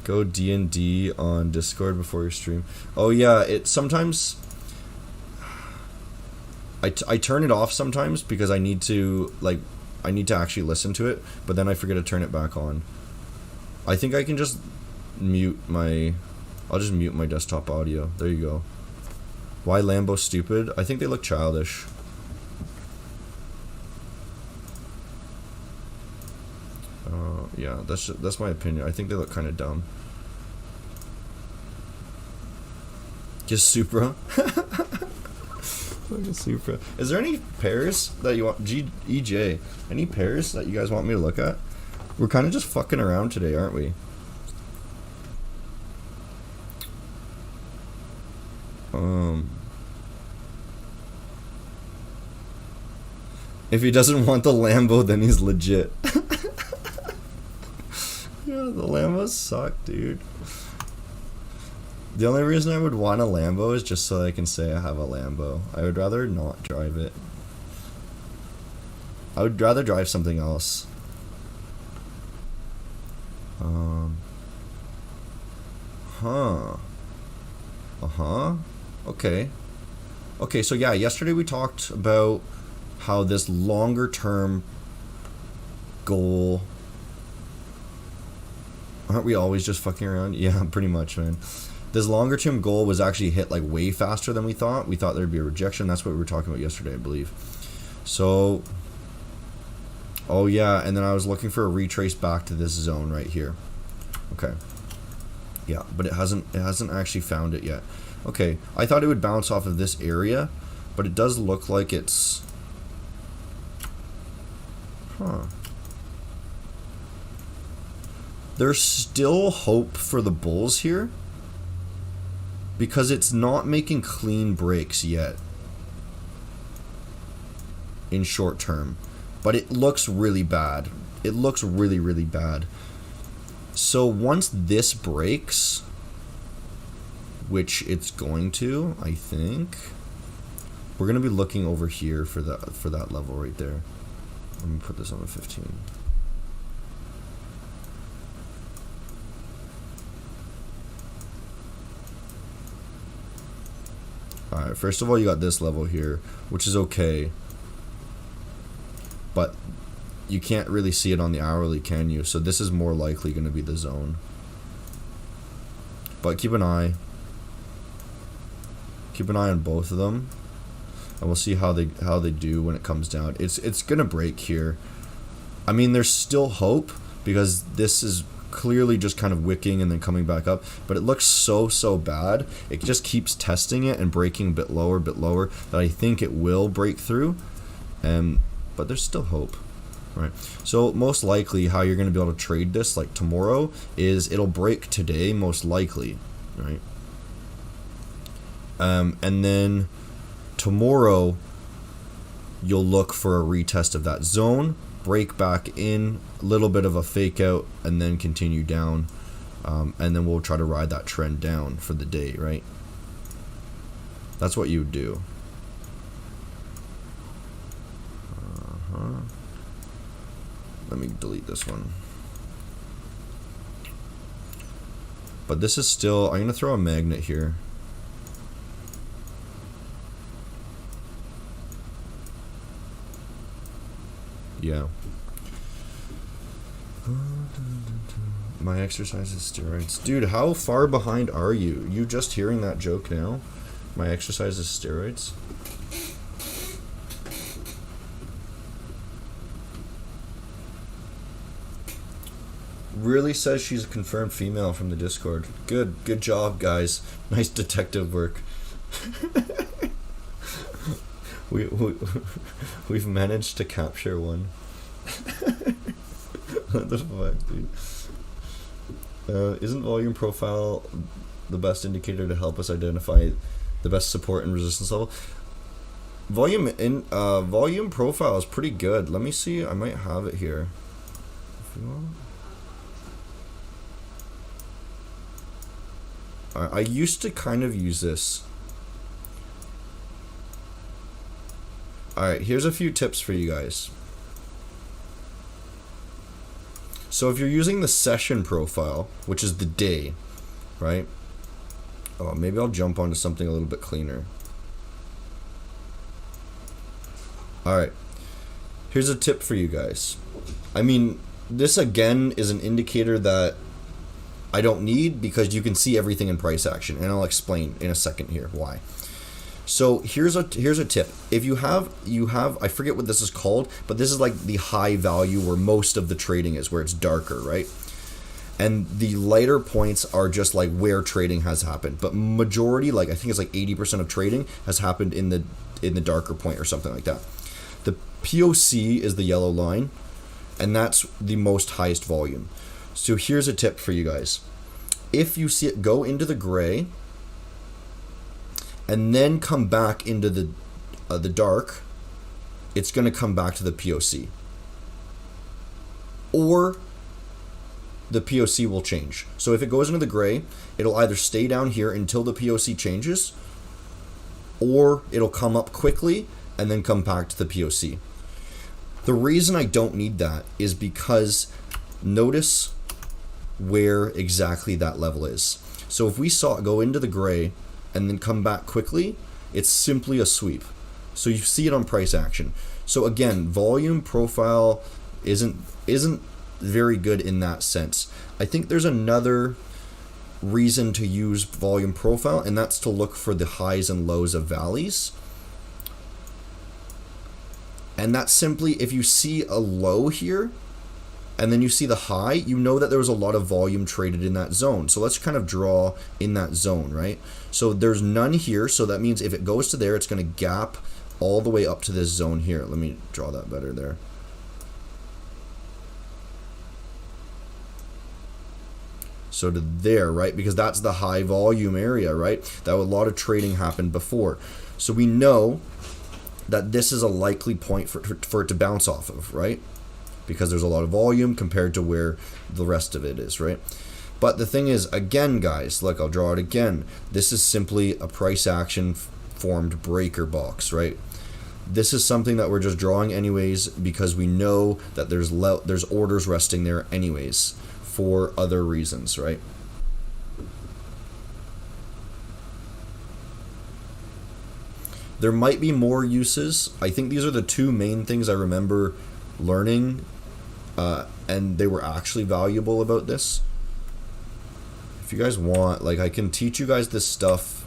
Go D&D on Discord before your stream. Oh yeah, it sometimes I turn it off sometimes because I need to actually listen to it, but then I forget to turn it back on. I think I can just I'll just mute my desktop audio. There you go. Why Lambo stupid? I think they look childish. Yeah, that's my opinion. I think they look kind of dumb. Just Supra. Fucking super. Is there any pairs that you want? EJ, any pairs that you guys want me to look at? We're kind of just fucking around today, aren't we? If he doesn't want the Lambo, then he's legit. Yeah, the Lambos suck, dude. The only reason I would want a Lambo is just so I can say I have a Lambo. I would rather not drive it. I would rather drive something else. Okay, so yeah, yesterday we talked about how this longer term goal... Aren't we always just fucking around? Yeah, pretty much, man. This longer term goal was actually hit like way faster than we thought. We thought there'd be a rejection. That's what we were talking about yesterday, I believe. So, oh yeah, and then I was looking for a retrace back to this zone right here. Okay. Yeah, but it hasn't actually found it yet. Okay, I thought it would bounce off of this area, but it does look like it's... There's still hope for the bulls here because it's not making clean breaks yet in short term, but it looks really bad. It looks really, really bad. So once this breaks, which it's going to, I think, we're going to be looking over here for that level right there. Let me put this on a 15. Alright, first of all, you got this level here, which is okay. But you can't really see it on the hourly, can you? So this is more likely going to be the zone. But keep an eye. Keep an eye on both of them. And we'll see how they do when it comes down. It's going to break here. I mean, there's still hope because this is clearly just kind of wicking and then coming back up, but it looks so bad. It just keeps testing it and breaking a bit lower that I think it will break through, but there's still hope. Right, so most likely how you're going to be able to trade this like tomorrow is it'll break today most likely, right? And then tomorrow you'll look for a retest of that zone, break back in, a little bit of a fake out, and then continue down, and then we'll try to ride that trend down for the day, right? That's what you would do. Let me delete this one. But this is still, I'm going to throw a magnet here. Yeah. My exercise is steroids. Dude, how far behind are you? You just hearing that joke now? My exercise is steroids? Really says she's a confirmed female from the Discord. Good job, guys. Nice detective work. We've managed to capture one. What the fuck, dude? Isn't volume profile the best indicator to help us identify the best support and resistance level? Volume profile is pretty good. Let me see. I might have it here. If you want. I used to kind of use this. Alright, here's a few tips for you guys. So if you're using the session profile, which is the day, right? Oh, maybe I'll jump onto something a little bit cleaner. Alright, here's a tip for you guys. I mean, this again is an indicator that I don't need because you can see everything in price action, and I'll explain in a second here why. So here's a tip. If you have I forget what this is called, but this is like the high value where most of the trading is, where it's darker, right? And the lighter points are just like where trading has happened, but majority, like I think it's like 80% of trading has happened in in the darker point or something like that. The POC is the yellow line, and that's the most highest volume. So here's a tip for you guys. If you see it go into the gray and then come back into the dark, it's going to come back to the POC. Or the POC will change. So if it goes into the gray, it'll either stay down here until the POC changes, or it'll come up quickly and then come back to the POC. The reason I don't need that is because notice where exactly that level is. So if we saw it go into the gray and then come back quickly, it's simply a sweep. So you see it on price action. So again, volume profile isn't very good in that sense. I think there's another reason to use volume profile, and that's to look for the highs and lows of valleys. And that's simply, if you see a low here and then you see the high, you know that there was a lot of volume traded in that zone. So let's kind of draw in that zone, right? So there's none here, so that means if it goes to there, it's going to gap all the way up to this zone here. Let me draw that better there. So to there, right? Because that's the high volume area, right? That a lot of trading happened before. So we know that this is a likely point for it to bounce off of, right? Because there's a lot of volume compared to where the rest of it is, right? But the thing is, again, guys, look, I'll draw it again. This is simply a price action formed breaker box, right? This is something that we're just drawing anyways because we know that there's orders resting there anyways for other reasons, right? There might be more uses. I think these are the two main things I remember learning, and they were actually valuable about this. If you guys want, like, I can teach you guys this stuff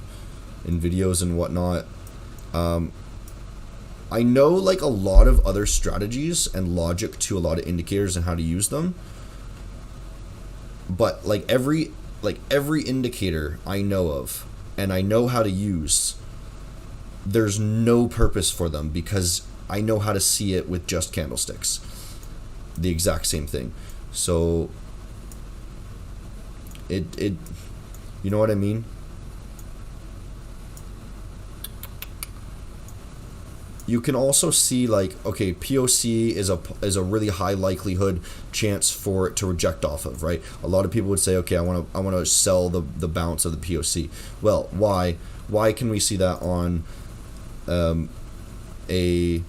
in videos and whatnot. I know, like, a lot of other strategies and logic to a lot of indicators and how to use them, but like every indicator I know of and I know how to use, there's no purpose for them because I know how to see it with just candlesticks. The exact same thing. So it you know what I mean? You can also see, like, okay, POC is a really high likelihood chance for it to reject off of, right? A lot of people would say, okay, I want to sell the bounce of the POC. Well, why can we see that on in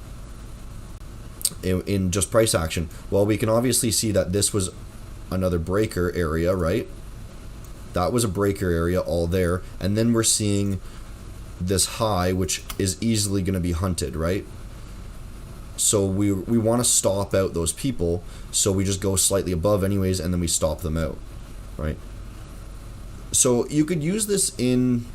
just price action? Well, we can obviously see that this was another breaker area, right? That was a breaker area all there, and then we're seeing this high, which is easily going to be hunted, right? So we want to stop out those people, so we just go slightly above anyways, and then we stop them out, right? So you could use this in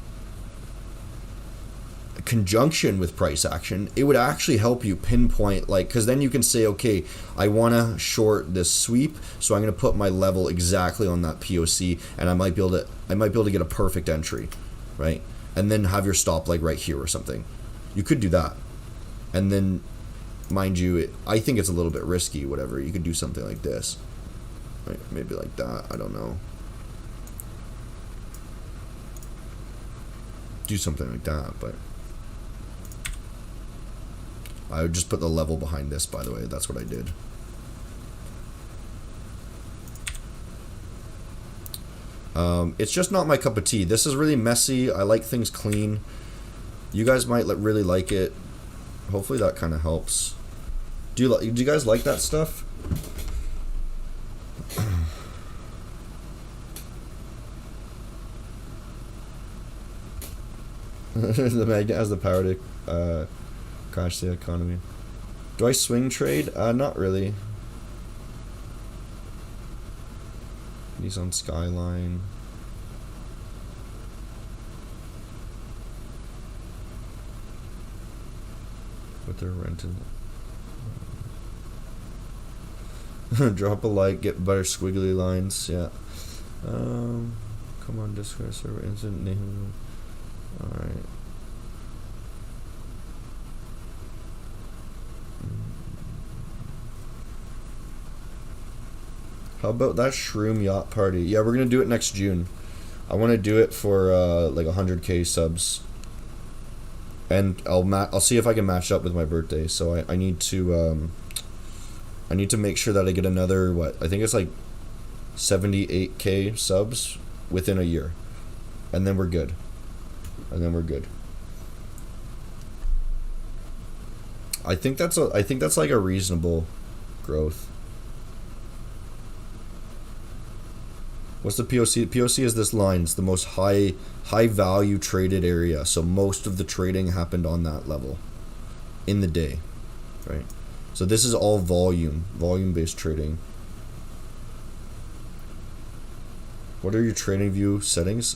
conjunction with price action. It would actually help you pinpoint, like, because then you can say, okay, I want to short this sweep, so I'm going to put my level exactly on that POC, and I might be able to get a perfect entry, right? And then have your stop, like, right here or something. You could do that. And then, mind you, I think it's a little bit risky, whatever. You could do something like this. Right? Maybe like that. I don't know. Do something like that, but I would just put the level behind this, by the way. That's what I did. It's just not my cup of tea. This is really messy. I like things clean. You guys might really like it. Hopefully that kind of helps. Do you guys like that stuff? The magnet has the power to crash the economy. Do I swing trade? Not really. Nissan Skyline. What they're renting. Drop a like, get better squiggly lines. Yeah. Come on, Discord server instant name. All right. How about that shroom yacht party? Yeah, we're gonna do it next June. I want to do it for like 100K subs, and I'll see if I can match up with my birthday. So I need to make sure that I get another, what, I think it's like 78K subs within a year, and then we're good. I think that's like a reasonable growth. What's the POC? POC is this line. It's the most high value traded area. So most of the trading happened on that level in the day, right? So this is all volume based trading. What are your trading view settings?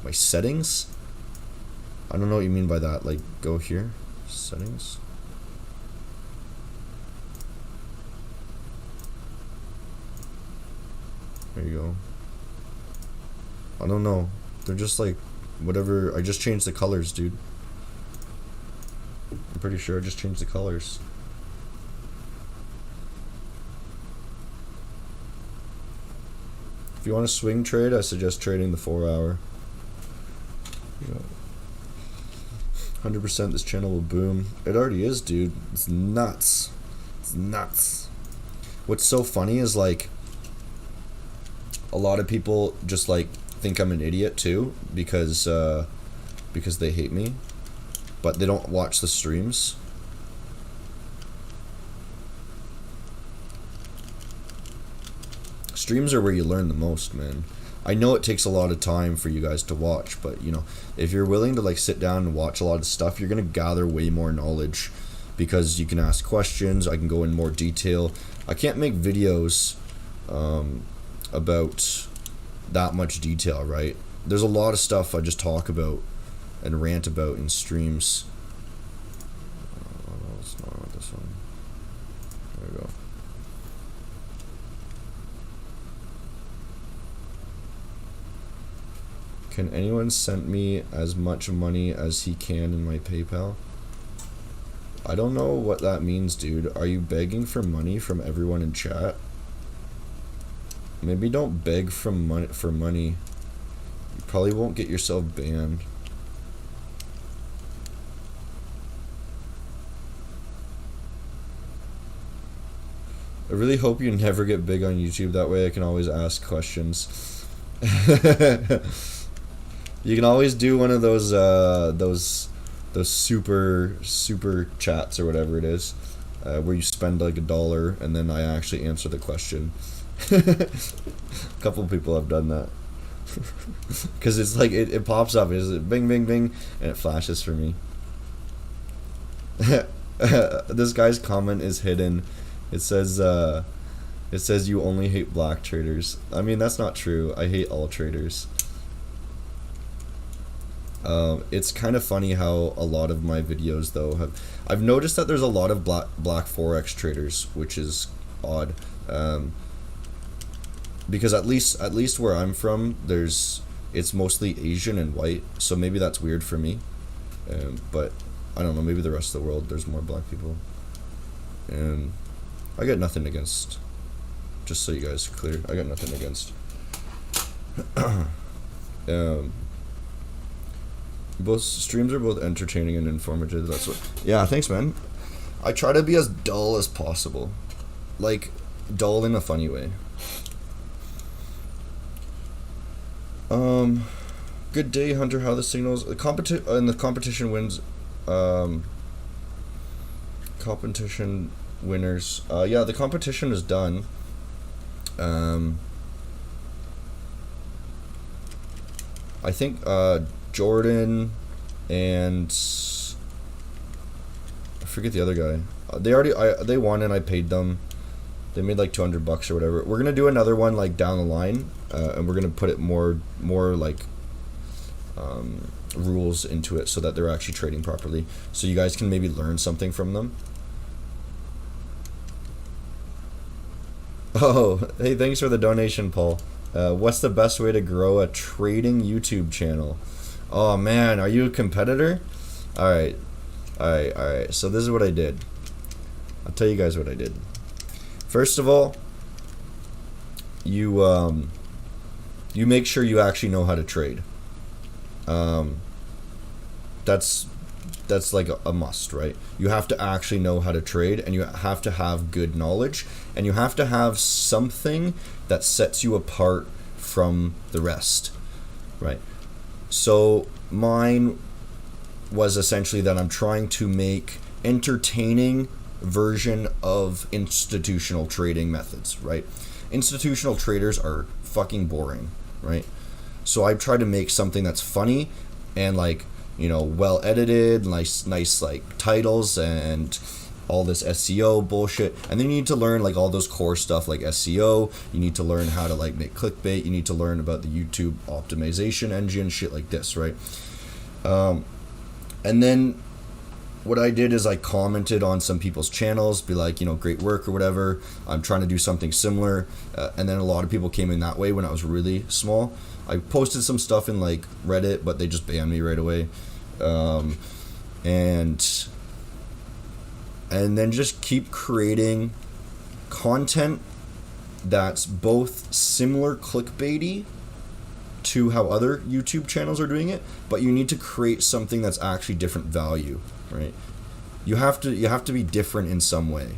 My settings? I don't know what you mean by that. Like, go here, settings. There you go. I don't know. They're just like, whatever. I just changed the colors, dude. I'm pretty sure I just changed the colors. If you want to swing trade, I suggest trading the 4 hour. 100% this channel will boom. It already is, dude. It's nuts. It's nuts. What's so funny is, like, a lot of people just like think I'm an idiot too, because they hate me, but they don't watch the streams. Streams are where you learn the most, man. I know it takes a lot of time for you guys to watch, but you know, if you're willing to like sit down and watch a lot of stuff, you're gonna gather way more knowledge, because you can ask questions. I can go in more detail. I can't make videos about that much detail, right? There's a lot of stuff I just talk about and rant about in streams. No, it's not this one. There we go. Can anyone send me as much money as he can in my PayPal? I don't know what that means, dude. Are you begging for money from everyone in chat? Maybe don't beg for money. You probably won't get yourself banned. I really hope you never get big on YouTube. That way I can always ask questions. You can always do one of those super chats or whatever it is, where you spend like $1 and then I actually answer the question. A couple people have done that. Because it's like it pops up, is it bing bing bing, and it flashes for me. This guy's comment is hidden. It says you only hate black traders. I mean, that's not true. I hate all traders. It's kind of funny how a lot of my videos though I've noticed that there's a lot of black Forex traders, which is odd. Because at least where I'm from, it's mostly Asian and white, so maybe that's weird for me. But I don't know, maybe the rest of the world there's more black people. I got nothing against, just so you guys are clear, I got nothing against. Both streams are both entertaining and informative. That's what. Yeah, thanks, man. I try to be as dull as possible, like dull in a funny way. Good day, Hunter. How the signals? The competition wins. Competition winners. Yeah, the competition is done. I think Jordan and I forget the other guy. They won and I paid them. They made like $200 or whatever. We're gonna do another one like down the line, and we're gonna put it more like rules into it so that they're actually trading properly. So you guys can maybe learn something from them. Oh, hey, thanks for the donation, Paul. What's the best way to grow a trading YouTube channel? Oh man, are you a competitor? Alright. So this is what I did. I'll tell you guys what I did. First of all, you make sure you actually know how to trade. That's like a must, right? You have to actually know how to trade, and you have to have good knowledge, and you have to have something that sets you apart from the rest, right? So mine was essentially that I'm trying to make entertaining version of institutional trading methods, right? Institutional traders are fucking boring, right? So I try to make something that's funny and like, you know, well edited, nice like titles and all this SEO bullshit. And then you need to learn like all those core stuff like SEO. You need to learn how to like make clickbait. You need to learn about the YouTube optimization engine, shit like this, right? And then what I did is I commented on some people's channels, be like, you know, great work or whatever. I'm trying to do something similar. And then a lot of people came in that way when I was really small. I posted some stuff in like Reddit, but they just banned me right away. And then just keep creating content that's both similar clickbaity to how other YouTube channels are doing it, but you need to create something that's actually different value, right? You have to be different in some way.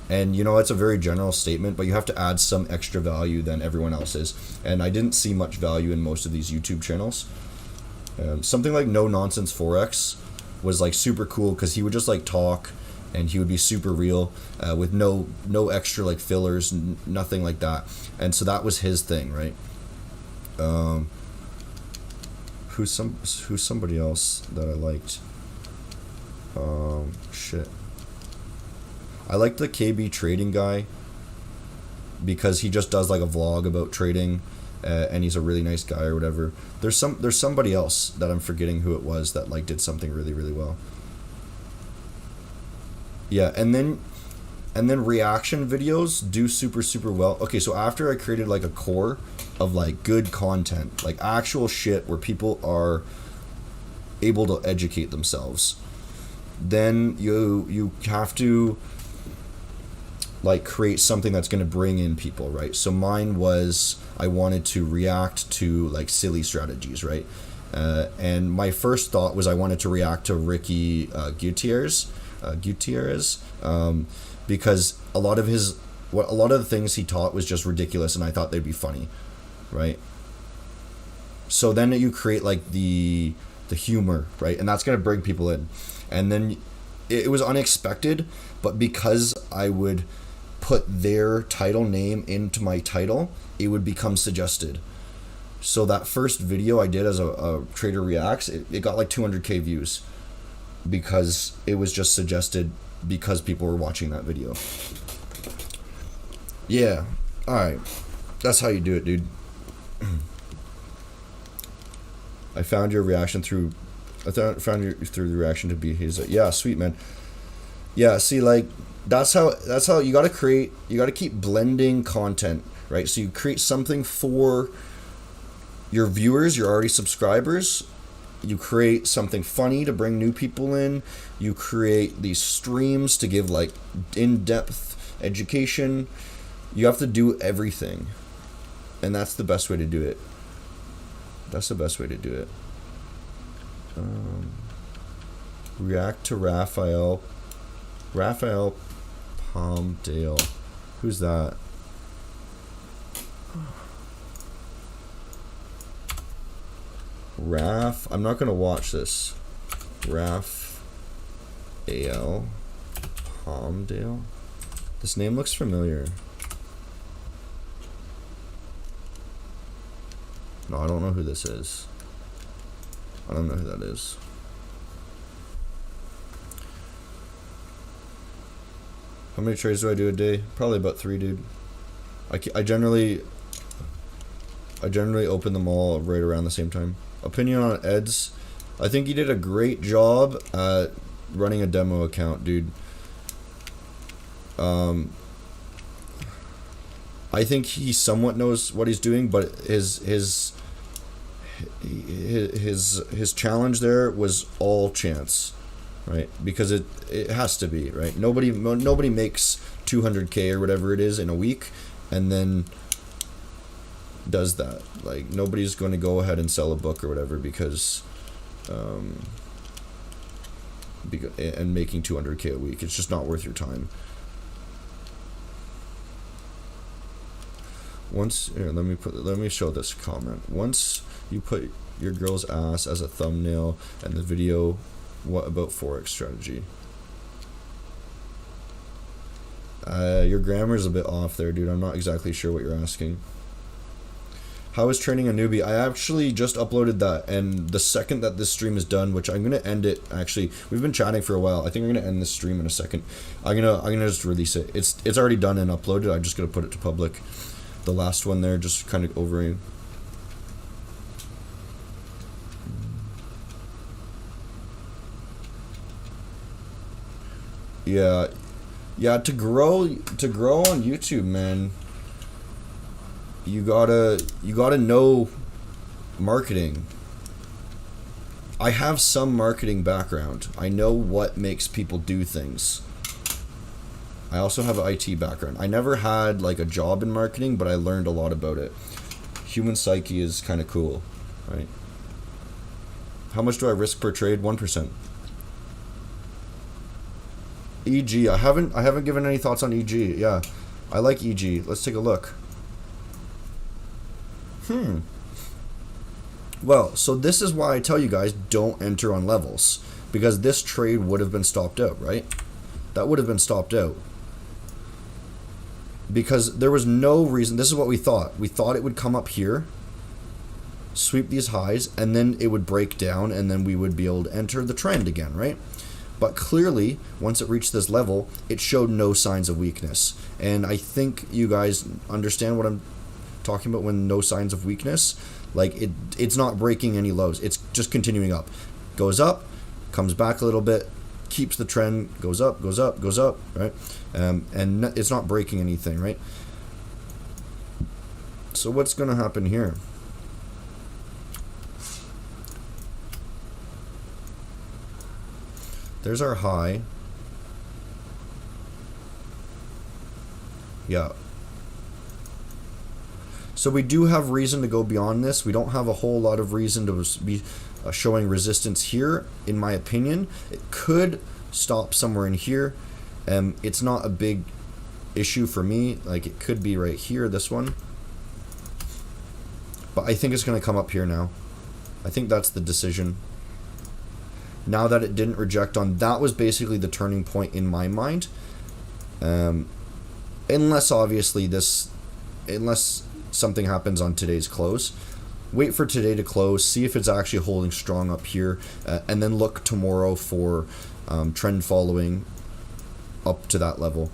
And you know, it's a very general statement, but you have to add some extra value than everyone else is. And I didn't see much value in most of these YouTube channels. Something like No Nonsense Forex was like super cool because he would just like talk and he would be super real with no extra like fillers, nothing like that. And so that was his thing, right? Who's somebody else that I liked? Shit. I like the KB trading guy because he just does like a vlog about trading, and he's a really nice guy or whatever. There's somebody else that I'm forgetting who it was that like did something really, really well. Yeah, and then reaction videos do super, super well. Okay, so after I created like a core of like good content, like actual shit where people are able to educate themselves, then you have to like create something that's going to bring in people, right? So mine was I wanted to react to like silly strategies, right? And my first thought was I wanted to react to Ricky Gutierrez, because a lot of the things he taught was just ridiculous, and I thought they'd be funny, right? So then you create like the humor, right? And that's going to bring people in. And then it was unexpected, but because I would put their title name into my title, it would become suggested. So that first video I did as a trader reacts, it got like 200k views because it was just suggested because people were watching that video. Yeah, alright, that's how you do it, dude. I found your reaction through the reaction to be his. Yeah, sweet, man. Yeah, see, like that's how you gotta keep blending content, right? So you create something for your viewers, your already subscribers. You create something funny to bring new people in. You create these streams to give like in-depth education. You have to do everything, and that's the best way to do it. React to Raphael Palmdale. Who's that? I'm not gonna watch this. Raphael Palmdale. This name looks familiar. No, I don't know who this is. I don't know who that is. How many trades do I do a day? Probably about 3, dude. I generally open them all right around the same time. Opinion on Ed's. I think he did a great job at running a demo account, dude. I think he somewhat knows what he's doing, but his challenge there was all chance, right? Because it has to be, right? Nobody makes 200K or whatever it is in a week, and then does that. Like, nobody's going to go ahead and sell a book or whatever because and making 200K a week, it's just not worth your time. Once here, let me show this comment. Once you put your girl's ass as a thumbnail and the video, what about Forex strategy? Your grammar's a bit off there, dude. I'm not exactly sure what you're asking. How is training a newbie? I actually just uploaded that, and the second that this stream is done, which I'm gonna end it. Actually, we've been chatting for a while. I think I'm gonna end this stream in a second. I'm gonna just release it. It's already done and uploaded. I'm just gonna put it to public. The last one there, just kind of over. Yeah, to grow on YouTube, man. You gotta know marketing. I have some marketing background. I know what makes people do things. I also have an IT background. I never had like a job in marketing, but I learned a lot about it. Human psyche is kind of cool, right? How much do I risk per trade? 1%. EG. I haven't given any thoughts on EG. Yeah, I like EG. Let's take a look. Well, so this is why I tell you guys don't enter on levels, because this trade would have been stopped out, right? That would have been stopped out because there was no reason. This is what we thought. We thought it would come up here, sweep these highs, and then it would break down, and then we would be able to enter the trend again, right? But clearly, once it reached this level, it showed no signs of weakness. And I think you guys understand what I'm talking about when no signs of weakness. Like, it's not breaking any lows. It's just continuing up. Goes up, comes back a little bit, keeps the trend, goes up, goes up, goes up, right? And it's not breaking anything, right? So what's going to happen here? There's our high. Yeah. So we do have reason to go beyond this. We don't have a whole lot of reason to be showing resistance here, in my opinion. It could stop somewhere in here. It's not a big issue for me. Like, it could be right here, this one. But I think it's going to come up here now. I think that's the decision. Now that it didn't reject on, that was basically the turning point in my mind. Unless obviously unless something happens on today's close. Wait for today to close, see if it's actually holding strong up here, and then look tomorrow for trend following up to that level.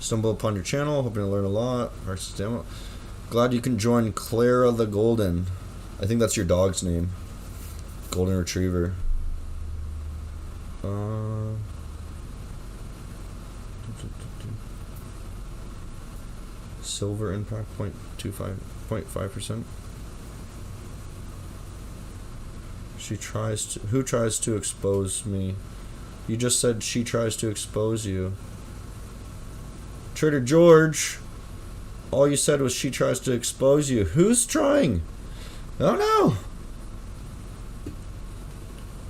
Stumble upon your channel, hoping to learn a lot. Glad you can join Clara the Golden. I think that's your dog's name. Golden Retriever. Silver impact 0.5%. Who tries to expose me? You just said she tries to expose you. Trader George, all you said was she tries to expose you. Who's trying? Oh no!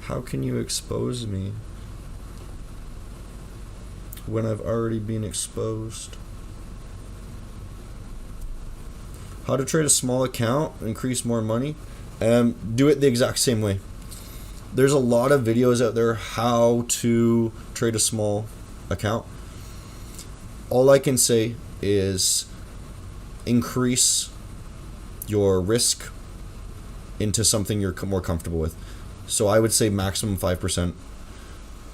How can you expose me when I've already been exposed? How to trade a small account, increase more money? Do it the exact same way. There's a lot of videos out there how to trade a small account. All I can say is increase your risk into something you're more comfortable with. So I would say maximum 5%,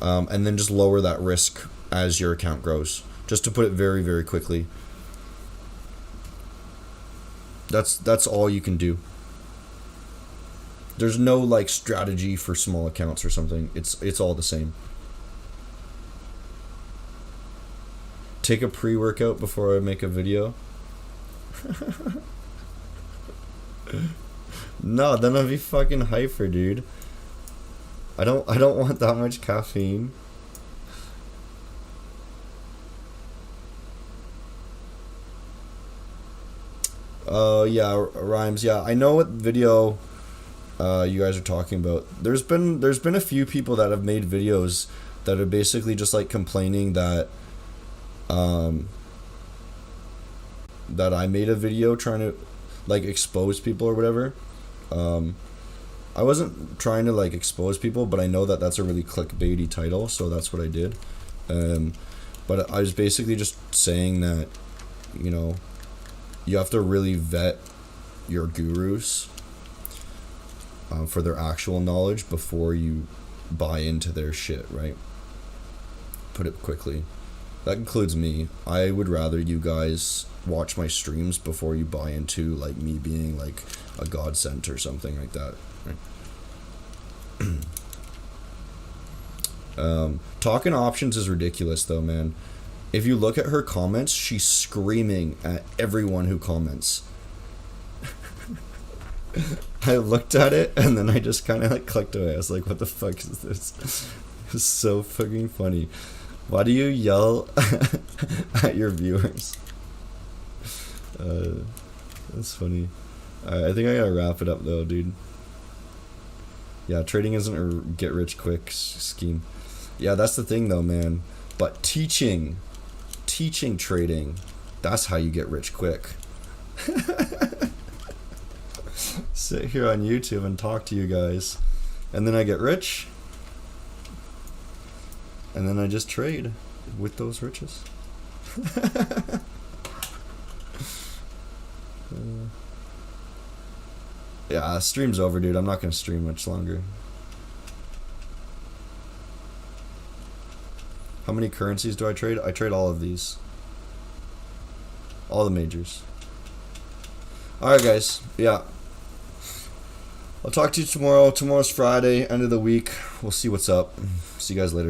and then just lower that risk as your account grows. Just to put it very, very quickly. That's all you can do. There's no like strategy for small accounts or something. It's all the same. take a pre-workout before I make a video. No, then I'd be fucking hyper, dude. I don't want that much caffeine. Yeah, Rhymes. Yeah, I know what video you guys are talking about. There's been a few people that have made videos that are basically just like complaining that that I made a video trying to like expose people or whatever. I wasn't trying to like expose people, but I know that that's a really clickbaity title, so that's what I did. But I was basically just saying that, you know, you have to really vet your gurus for their actual knowledge before you buy into their shit, right? Put it quickly. That includes me. I would rather you guys watch my streams before you buy into like me being like a godsend or something like that, right? Talking options is ridiculous though, man. If you look at her comments, she's screaming at everyone who comments. I looked at it and then I just kind of like clicked away. I was like, what the fuck is this? It's so fucking funny. Why do you yell at your viewers? That's funny. I think I gotta wrap it up though, dude. Yeah, trading isn't a get rich quick scheme. Yeah, that's the thing though, man. But teaching trading, that's how you get rich quick. Sit here on YouTube and talk to you guys, and then I get rich, and then I just trade with those riches. Yeah, stream's over, dude. I'm not gonna stream much longer. How many currencies do I trade? I trade all of these. All the majors. Alright, guys. Yeah. I'll talk to you tomorrow. Tomorrow's Friday, end of the week. We'll see what's up. See you guys later.